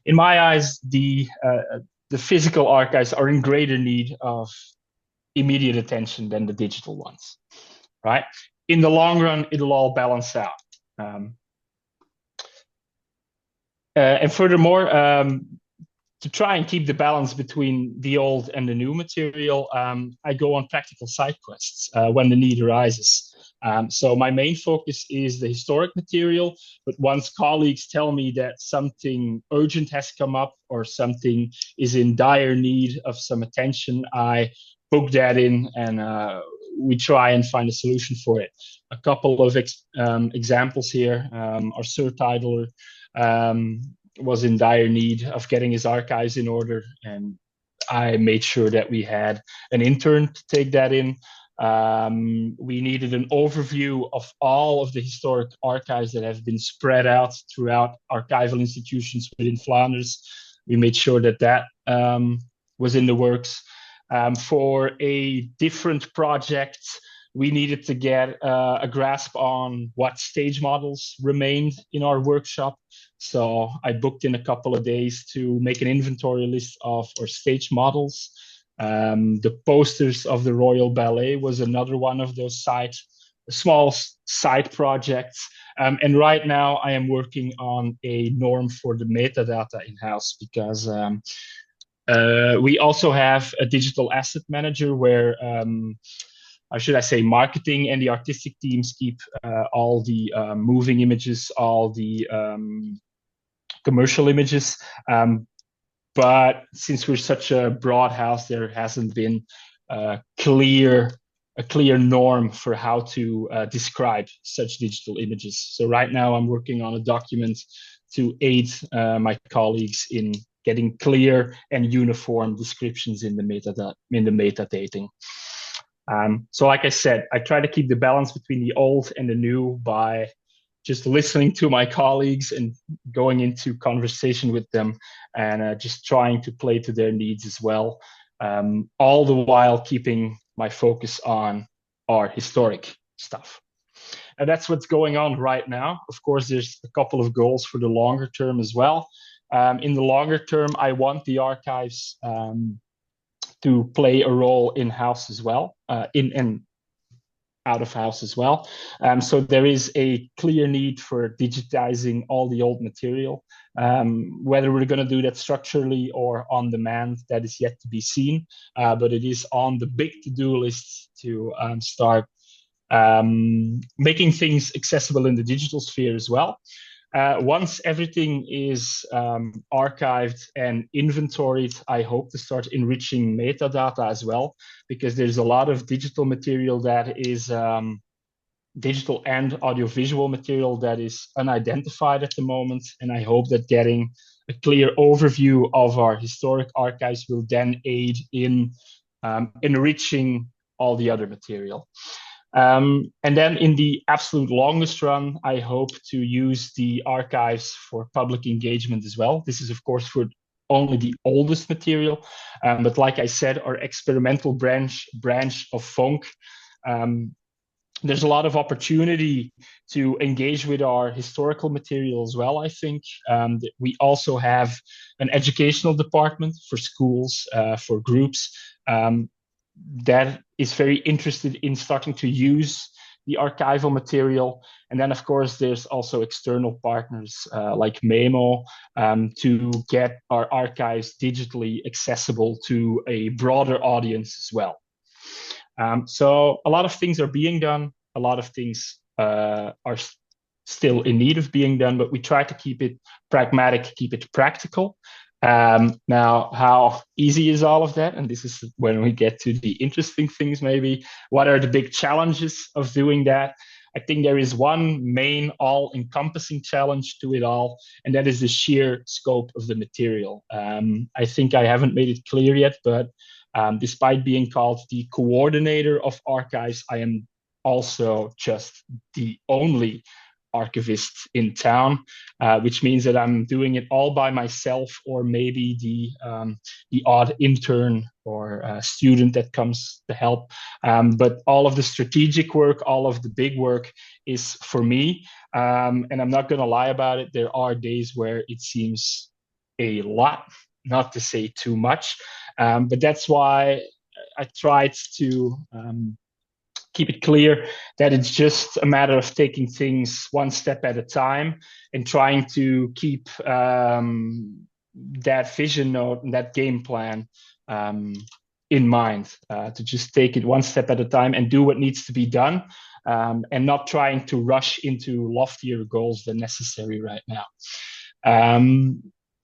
Speaker 2: In my eyes, the physical archives are in greater need of immediate attention than the digital ones, right? In the long run, it'll all balance out. And furthermore, to try and keep the balance between the old and the new material, I go on practical side quests when the need arises. So my main focus is the historic material, but once colleagues tell me that something urgent has come up or something is in dire need of some attention, I book that in and we try and find a solution for it. A couple of examples here. Our surtitler was in dire need of getting his archives in order, and I made sure that we had an intern to take that in. We needed an overview of all of the historic archives that have been spread out throughout archival institutions within Flanders. We made sure that that was in the works. For a different project, we needed to get a grasp on what stage models remained in our workshop. So I booked in a couple of days to make an inventory list of our stage models. The posters of the Royal Ballet was another one of those small side projects. And right now I am working on a norm for the metadata in-house because we also have a digital asset manager where, how should I say, marketing and the artistic teams keep all the moving images, all the commercial images. But since we're such a broad house, there hasn't been a clear norm for how to describe such digital images. So right now I'm working on a document to aid my colleagues in getting clear and uniform descriptions in the metadating. So like I said, I try to keep the balance between the old and the new by just listening to my colleagues and going into conversation with them and just trying to play to their needs as well, all the while keeping my focus on our historic stuff. And that's what's going on right now. Of course, there's a couple of goals for the longer term as well. In the longer term, I want the archives to play a role in-house as well, in and out of house as well. So there is a clear need for digitizing all the old material. Whether we're going to do that structurally or on demand, that is yet to be seen. But it is on the big to-do list to start making things accessible in the digital sphere as well. Once everything is archived and inventoried, I hope to start enriching metadata as well, because there's a lot of digital material that is digital and audiovisual material that is unidentified at the moment. And I hope that getting a clear overview of our historic archives will then aid in enriching all the other material. And then in the absolute longest run, I hope to use the archives for public engagement as well. This is, of course, for only the oldest material. But like I said, our experimental branch of Funk, there's a lot of opportunity to engage with our historical material as well, I think. We also have an educational department for schools, for groups, that is very interested in starting to use the archival material. And then, of course, there's also external partners like Memo to get our archives digitally accessible to a broader audience as well. So a lot of things are being done. A lot of things are still in need of being done, but we try to keep it pragmatic, keep it practical. Now, how easy is all of that? And this is when we get to the interesting things, maybe. What are the big challenges of doing that? I think there is one main all-encompassing challenge to it all, and that is the sheer scope of the material. I think I haven't made it clear yet, but despite being called the coordinator of archives, I am also just the only archivist in town, which means that I'm doing it all by myself, or maybe the odd intern or student that comes to help. But all of the strategic work, all of the big work is for me. And I'm not going to lie about it. There are days where it seems a lot, not to say too much. But that's why I tried to keep it clear that it's just a matter of taking things one step at a time and trying to keep that vision note and that game plan in mind, to just take it one step at a time and do what needs to be done, and not trying to rush into loftier goals than necessary right now.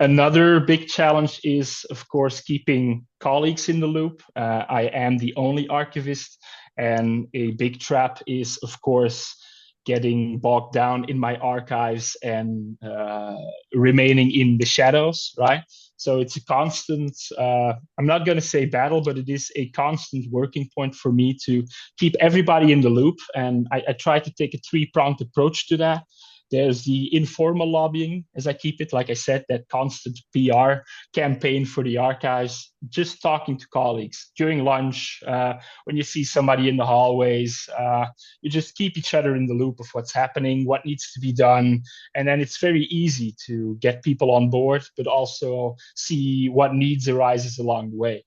Speaker 2: Another big challenge is, of course, keeping colleagues in the loop. I am the only archivist, and a big trap is, of course, getting bogged down in my archives and remaining in the shadows, right? So it's a constant, I'm not going to say battle, but it is a constant working point for me to keep everybody in the loop. And I try to take a three-pronged approach to that. There's the informal lobbying, as I keep it, like I said, that constant PR campaign for the archives, just talking to colleagues during lunch, when you see somebody in the hallways, you just keep each other in the loop of what's happening, what needs to be done. And then it's very easy to get people on board, but also see what needs arises along the way.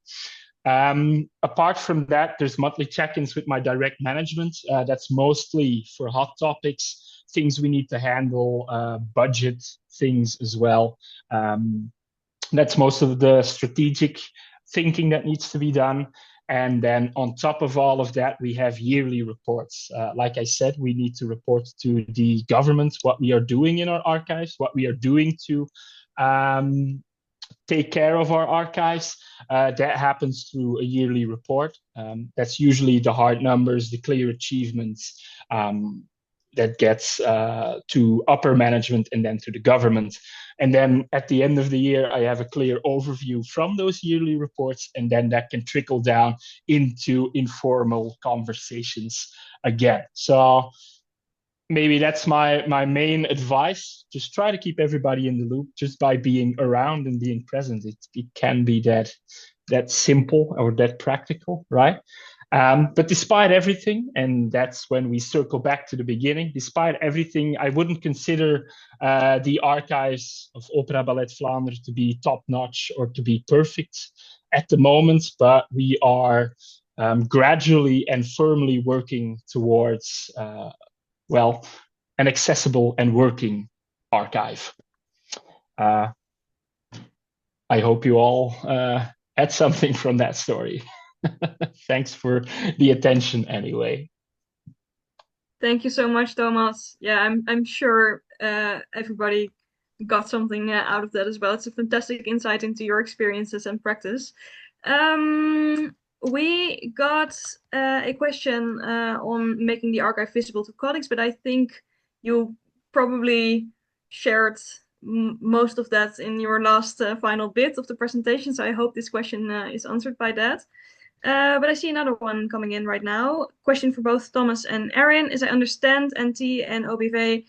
Speaker 2: Apart from that, there's monthly check-ins with my direct management. That's mostly for hot topics, things we need to handle, budget things as well. That's most of the strategic thinking that needs to be done. And then on top of all of that, we have yearly reports. Like I said, we need to report to the government what we are doing in our archives, what we are doing to take care of our archives. That happens through a yearly report. That's usually the hard numbers, the clear achievements, that gets to upper management and then to the government. And then at the end of the year, I have a clear overview from those yearly reports, and then that can trickle down into informal conversations again. So maybe that's my main advice. Just try to keep everybody in the loop just by being around and being present. It can be that simple or that practical, right? But despite everything, and that's when we circle back to the beginning, despite everything, I wouldn't consider the archives of Opera Ballet Vlaanderen to be top-notch or to be perfect at the moment, but we are gradually and firmly working towards, well, an accessible and working archive. I hope you all had something from that story. Thanks for the attention anyway.
Speaker 1: Thank you so much, Thomas. Yeah, I'm sure everybody got something out of that as well. It's a fantastic insight into your experiences and practice. We got a question on making the archive visible to colleagues, but I think you probably shared most of that in your last final bit of the presentation. So I hope this question is answered by that. But I see another one coming in right now. Question for both Thomas and Erin. As I understand, NT and OBV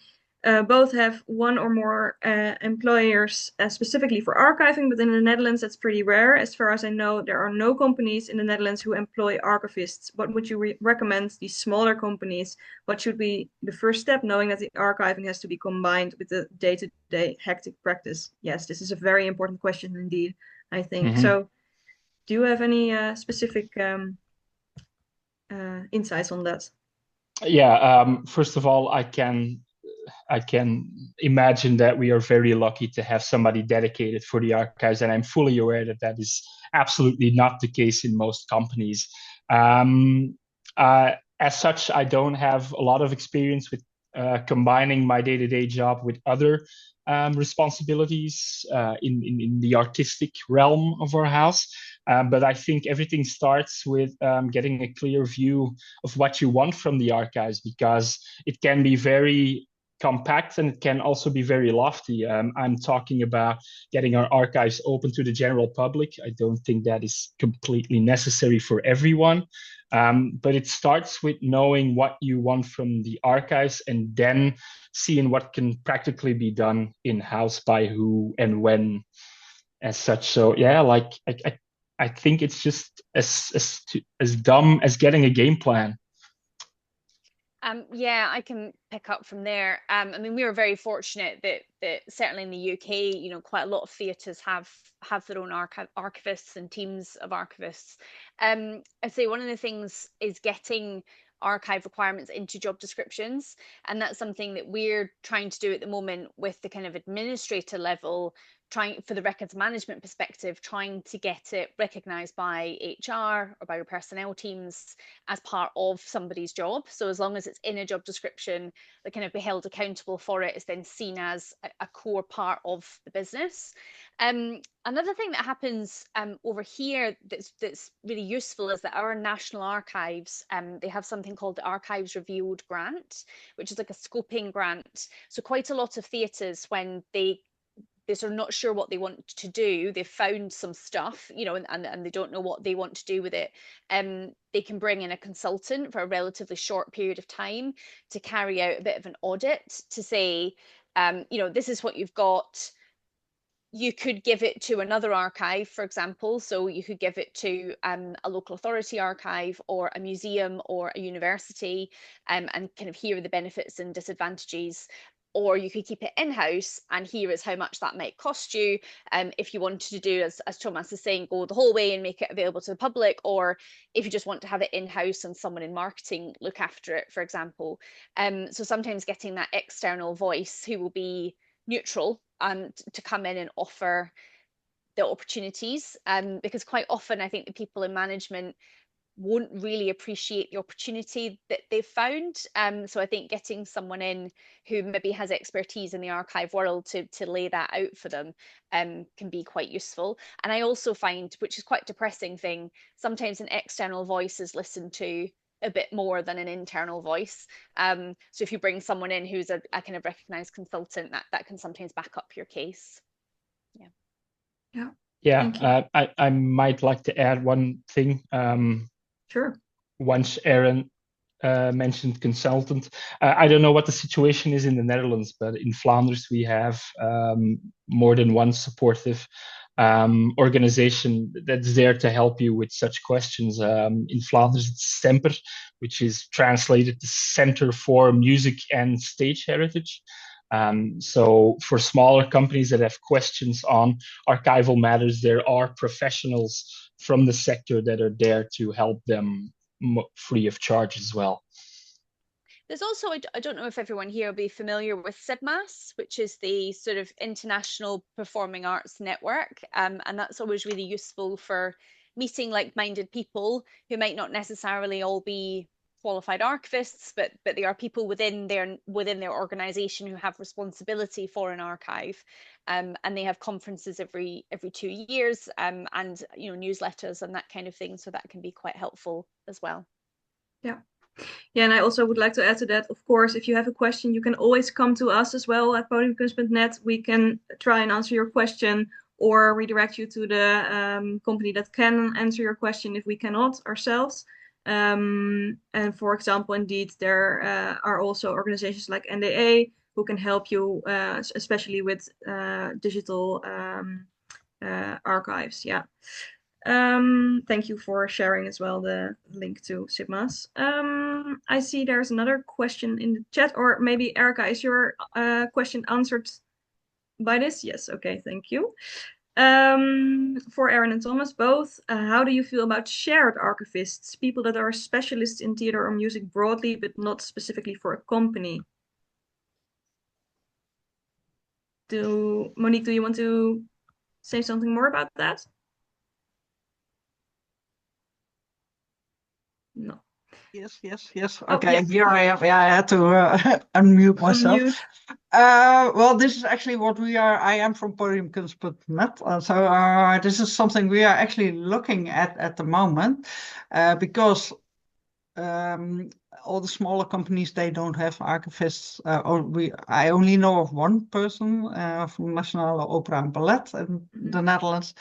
Speaker 1: both have one or more employers specifically for archiving, but in the Netherlands that's pretty rare. As far as I know, there are no companies in the Netherlands who employ archivists. What would you recommend these smaller companies? What should be the first step, knowing that the archiving has to be combined with the day-to-day hectic practice? Yes, this is a very important question indeed, I think.
Speaker 2: Mm-hmm.
Speaker 1: So do you have any specific insights on that?
Speaker 2: Yeah, first of all, I can imagine that we are very lucky to have somebody dedicated for the archives, and I'm fully aware that that is absolutely not the case in most companies. As such, I don't have a lot of experience with combining my day-to-day job with other responsibilities in the artistic realm of our house. But I think everything starts with getting a clear view of what you want from the archives, because it can be very compact and it can also be very lofty. I'm talking about getting our archives open to the general public. I don't think that is completely necessary for everyone. But it starts with knowing what you want from the archives and then seeing what can practically be done in-house by who and when as such. So yeah, like I think it's just as dumb as getting a game plan.
Speaker 3: Yeah, I can pick up from there. I mean, we were very fortunate that certainly in the UK, you know, quite a lot of theatres have their own archivists and teams of archivists. I'd say one of the things is getting archive requirements into job descriptions, and that's something that we're trying to do at the moment with the kind of administrator level trying, for the records management perspective, trying to get it recognised by HR or by your personnel teams as part of somebody's job. So as long as it's in a job description, they kind of be held accountable for it, is then seen as a core part of the business. Another thing that happens over here that's really useful is that our national archives, they have something called the Archives Revealed Grant, which is like a scoping grant. So quite a lot of theatres, when they're sort of not sure what they want to do, they've found some stuff, you know, and they don't know what they want to do with it. They can bring in a consultant for a relatively short period of time to carry out a bit of an audit to say, you know, this is what you've got. You could give it to another archive, for example. So you could give it to a local authority archive or a museum or a university, and kind of here are the benefits and disadvantages. Or you could keep it in-house, and here is how much that might cost you. If you wanted to do, as Thomas is saying, go the whole way and make it available to the public, or if you just want to have it in-house and someone in marketing look after it, for example. So sometimes getting that external voice who will be neutral and to come in and offer the opportunities, because quite often I think the people in management won't really appreciate the opportunity that they've found. So I think getting someone in who maybe has expertise in the archive world to lay that out for them can be quite useful. And I also find, which is quite a depressing thing, sometimes an external voice is listened to a bit more than an internal voice. So if you bring someone in who's a kind of recognized consultant, that can sometimes back up your case. Yeah.
Speaker 1: Yeah.
Speaker 2: Yeah, I might like to add one thing.
Speaker 1: Sure.
Speaker 2: Once Erin mentioned consultant. I don't know what the situation is in the Netherlands, but in Flanders we have more than one supportive organization that's there to help you with such questions. In Flanders, it's Semper, which is translated to Center for Music and Stage Heritage. So for smaller companies that have questions on archival matters, there are professionals from the sector that are there to help them free of charge as well.
Speaker 3: There's also, I don't know if everyone here will be familiar with SIBMAS, which is the sort of International Performing Arts Network. And that's always really useful for meeting like-minded people who might not necessarily all be qualified archivists, but they are people within their organization who have responsibility for an archive. And they have conferences every 2 years, and you know, newsletters and that kind of thing. So that can be quite helpful as well.
Speaker 1: Yeah. Yeah, and I also would like to add to that, of course, if you have a question, you can always come to us as well at podiumkunst.net. We can try and answer your question or redirect you to the company that can answer your question if we cannot ourselves. And for example, indeed, there are also organizations like NDA who can help you, especially with digital archives. Yeah. Thank you for sharing as well the link to SIBMAS. I see there's another question in the chat, or maybe Erica, is your question answered by this? Yes, okay, thank you. For Erin and Thomas both, how do you feel about shared archivists, people that are specialists in theater or music broadly, but not specifically for a company? Monique, do you want to say something more about that? No.
Speaker 4: Yes.
Speaker 1: Oh,
Speaker 4: Okay,
Speaker 1: yeah.
Speaker 4: here I am. Yeah, I had to unmute myself.
Speaker 1: Unmute.
Speaker 4: Well, this is actually what we are. I am from podiumkunst.net, so this is something we are actually looking at the moment, because all the smaller companies, they don't have archivists. I only know of one person from National Opera Ballet in the Netherlands.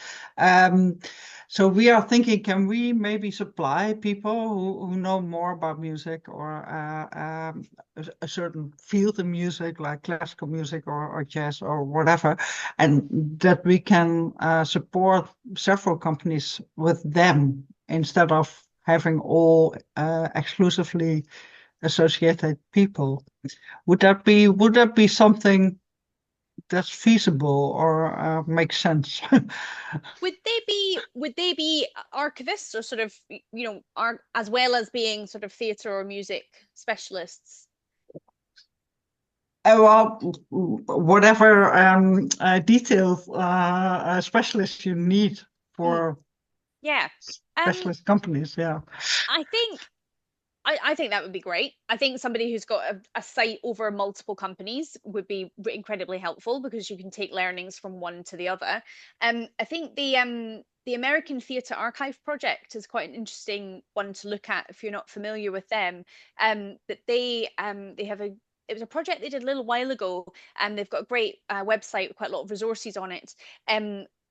Speaker 4: So we are thinking, can we maybe supply people who know more about music or a certain field in music, like classical music or jazz or whatever, and that we can support several companies with them instead of having all exclusively associated people. Would that be something that's feasible or makes sense?
Speaker 3: Would they be archivists or sort of, you know, as well as being sort of theatre or music specialists?
Speaker 4: Well, whatever detailed specialists you need for
Speaker 3: Yeah.
Speaker 4: specialist companies, yeah.
Speaker 3: I think that would be great. I think somebody who's got a site over multiple companies would be incredibly helpful because you can take learnings from one to the other. I think the American Theatre Archive project is quite an interesting one to look at if you're not familiar with them. That they have a it was a project they did a little while ago, and they've got a great website with quite a lot of resources on it.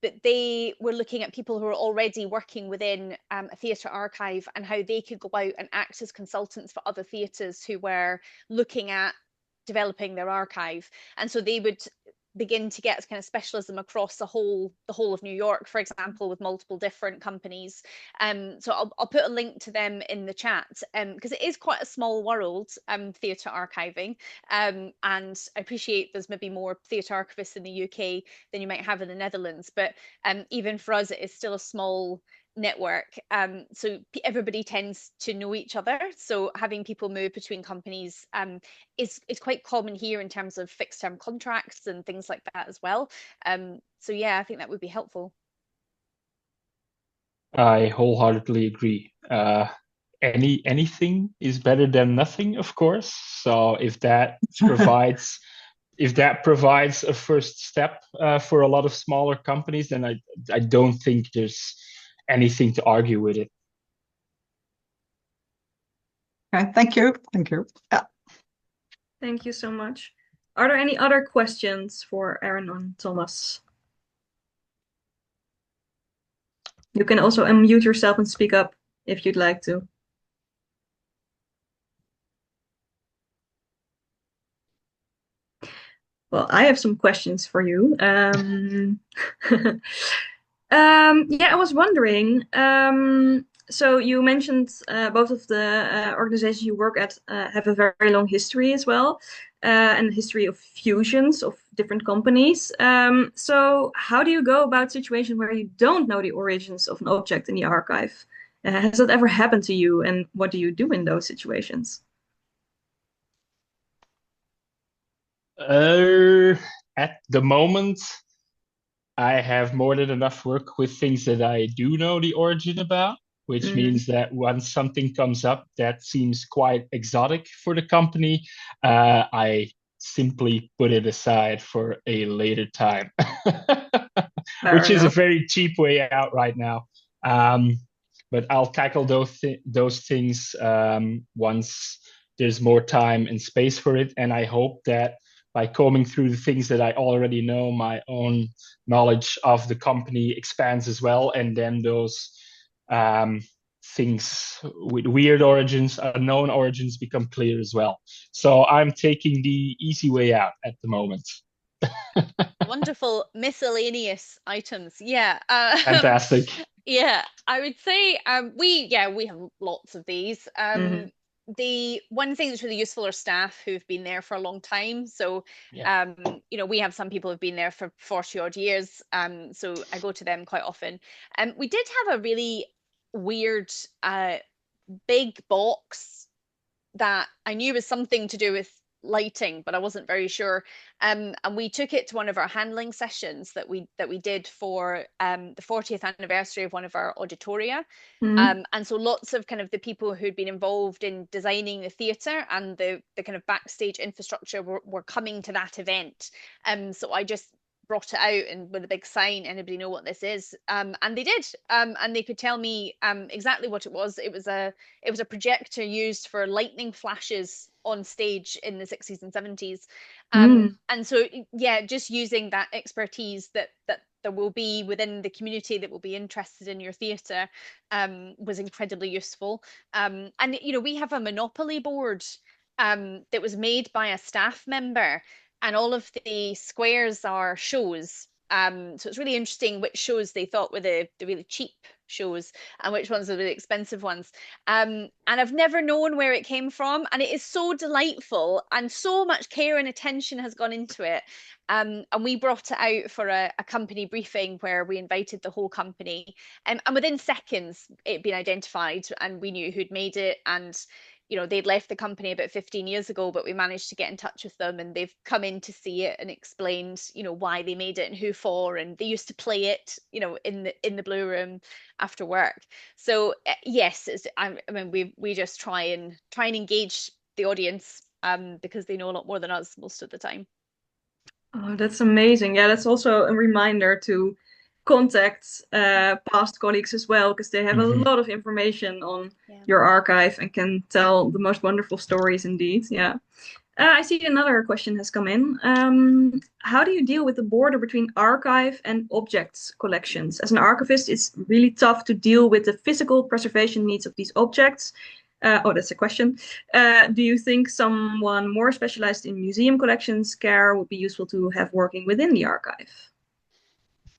Speaker 3: But they were looking at people who are already working within a theatre archive and how they could go out and act as consultants for other theatres who were looking at developing their archive. And so they would begin to get kind of specialism across the whole of New York, for example, with multiple different companies. So I'll put a link to them in the chat because it is quite a small world, theatre archiving. And I appreciate there's maybe more theatre archivists in the UK than you might have in the Netherlands, but even for us, it is still a small network. So everybody tends to know each other. So having people move between companies is quite common here in terms of fixed term contracts and things like that as well. So yeah, I think that would be helpful.
Speaker 2: I wholeheartedly agree. Anything is better than nothing, of course. So if that provides a first step for a lot of smaller companies, then I don't think there's anything to argue with it.
Speaker 4: Okay, thank you. Yeah.
Speaker 1: Thank you so much. Are there any other questions for Erin and Thomas? You can also unmute yourself and speak up if you'd like to. Well, I have some questions for you. Yeah, I was wondering. So you mentioned both of the organizations you work at have a very long history as well, and a history of fusions of different companies. So how do you go about situations where you don't know the origins of an object in the archive? Has that ever happened to you, and what do you do in those situations?
Speaker 2: At the moment, I have more than enough work with things that I do know the origin about, which means that once something comes up that seems quite exotic for the company, I simply put it aside for a later time, which is a very cheap way out right now. But I'll tackle those things once there's more time and space for it. And I hope that by combing through the things that I already know, my own knowledge of the company expands as well. And then those things with weird origins, unknown origins become clear as well. So I'm taking the easy way out at the moment.
Speaker 3: Wonderful miscellaneous items. Yeah.
Speaker 2: Fantastic.
Speaker 3: Yeah, I would say we have lots of these. The one thing that's really useful are staff who've been there for a long time. So,
Speaker 2: Yeah.
Speaker 3: We have some people who've been there for 40 odd years. So I go to them quite often. We did have a really weird, big box that I knew was something to do with lighting, but I wasn't very sure. And we took it to one of our handling sessions that we did for the 40th anniversary of one of our auditoria. And so lots of kind of the people who'd been involved in designing the theatre and the kind of backstage infrastructure were coming to that event. So I just brought it out and with a big sign, anybody know what this is? And they did. And they could tell me exactly what it was. It was a projector used for lightning flashes on stage in the 60s and 70s. And so, yeah, just using that expertise that there will be within the community that will be interested in your theatre was incredibly useful. And, we have a monopoly board that was made by a staff member, and all of the squares are shows. So it's really interesting which shows they thought were the really cheap shows and which ones are the expensive ones. And I've never known where it came from. And it is so delightful, and so much care and attention has gone into it. And we brought it out for a company briefing where we invited the whole company. And within seconds, it had been identified and we knew who'd made it. And they'd left the company about 15 years ago, but we managed to get in touch with them, and they've come in to see it and explained, why they made it and who for, and they used to play it, in the blue room after work. So yes, I mean, we just try and engage the audience, because they know a lot more than us most of the time.
Speaker 1: Oh, that's amazing. Yeah, that's also a reminder to contact past colleagues as well, because they have a lot of information on your archive and can tell the most wonderful stories indeed. Yeah. I see another question has come in. How do you deal with the border between archive and objects collections? As an archivist, it's really tough to deal with the physical preservation needs of these objects. Oh, that's a question. Do you think someone more specialized in museum collections care would be useful to have working within the archive?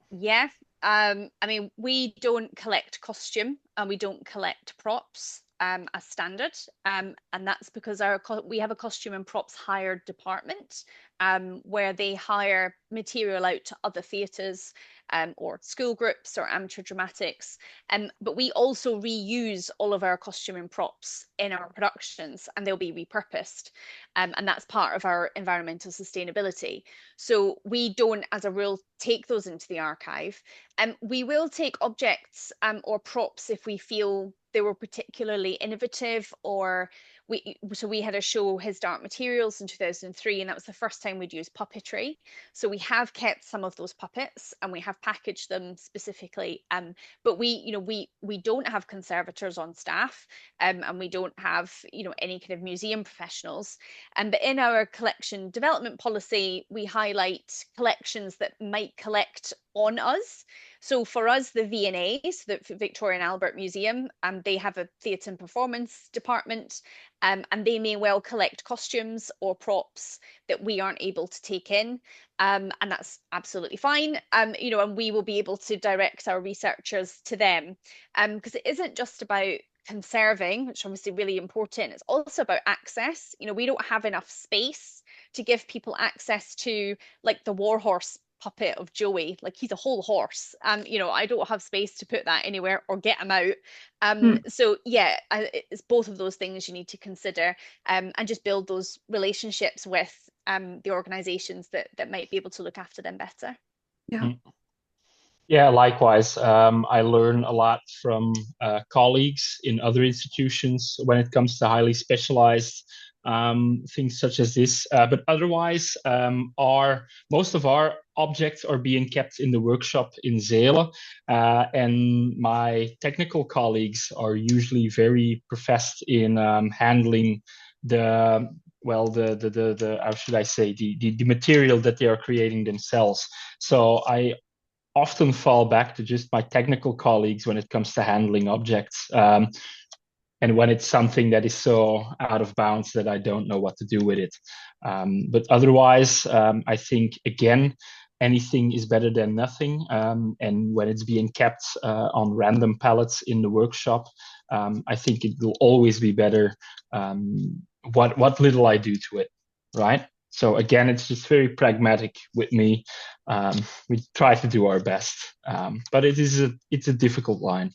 Speaker 3: Yeah. I mean, we don't collect costume and we don't collect props as standard. And that's because we have a costume and props hired department, where they hire material out to other theatres, or school groups or amateur dramatics. But we also reuse all of our costume and props in our productions, and they'll be repurposed. And that's part of our environmental sustainability. So we don't, as a rule, take those into the archive. We will take objects or props if we feel they were particularly innovative, or we had a show, His Dark Materials, in 2003, and that was the first time we'd used puppetry. So we have kept some of those puppets and we have packaged them specifically. But we don't have conservators on staff, and we don't have any kind of museum professionals. But in our collection development policy, we highlight collections that might collect on us. So for us, the V&A, so the Victoria and Albert Museum, they have a theatre and performance department, and they may well collect costumes or props that we aren't able to take in, and that's absolutely fine. And we will be able to direct our researchers to them, because it isn't just about conserving, which is obviously really important. It's also about access. We don't have enough space to give people access to, like, the warhorse puppet of Joey. Like, he's a whole horse. I don't have space to put that anywhere or get him out. So yeah, it's both of those things you need to consider, and just build those relationships with the organizations that might be able to look after them better.
Speaker 1: Yeah.
Speaker 2: Yeah, likewise. I learn a lot from colleagues in other institutions when it comes to highly specialized things such as this. But otherwise, most of our objects are being kept in the workshop in Zeelen. And my technical colleagues are usually very professed in handling the how should I say, the material that they are creating themselves. So I often fall back to just my technical colleagues when it comes to handling objects. And when it's something that is so out of bounds that I don't know what to do with it. But otherwise, I think, again, anything is better than nothing. And when it's being kept on random pallets in the workshop, I think it will always be better what little I do to it, right? So again, it's just very pragmatic with me. We try to do our best, but it's a difficult line.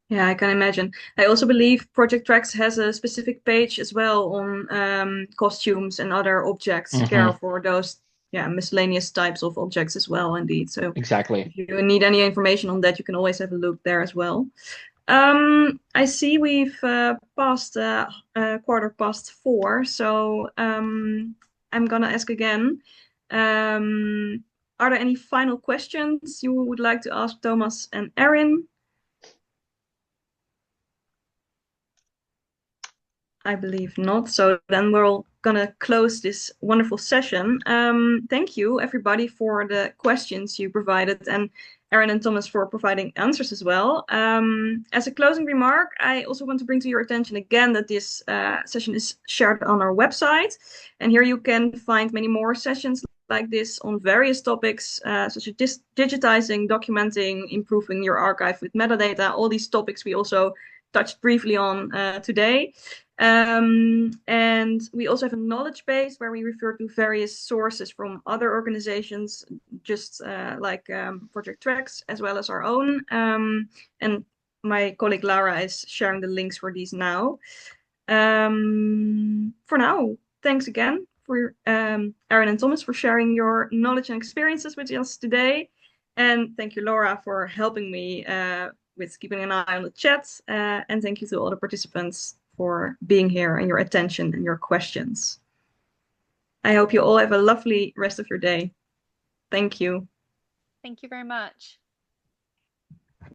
Speaker 1: Yeah, I can imagine. I also believe Project Tracks has a specific page as well on costumes and other objects, care for those miscellaneous types of objects as well, indeed. So
Speaker 2: exactly,
Speaker 1: if you need any information on that, you can always have a look there as well. I see we've passed 4:15, so I'm gonna ask again. Are there any final questions you would like to ask Thomas and Erin? I believe not. So then we're gonna close this wonderful session. Thank you everybody for the questions you provided, and Erin and Thomas for providing answers as well. As a closing remark, I also want to bring to your attention again that this session is shared on our website, and here you can find many more sessions like this on various topics, such as digitizing, documenting, improving your archive with metadata. All these topics we also touched briefly on today. And we also have a knowledge base where we refer to various sources from other organizations, just like Project Tracks, as well as our own. And my colleague Lara is sharing the links for these now. For now, thanks again for Erin and Thomas for sharing your knowledge and experiences with us today. And thank you, Laura, for helping me with keeping an eye on the chat. And thank you to all the participants for being here and your attention and your questions. I hope you all have a lovely rest of your day. Thank you.
Speaker 3: Thank you very much.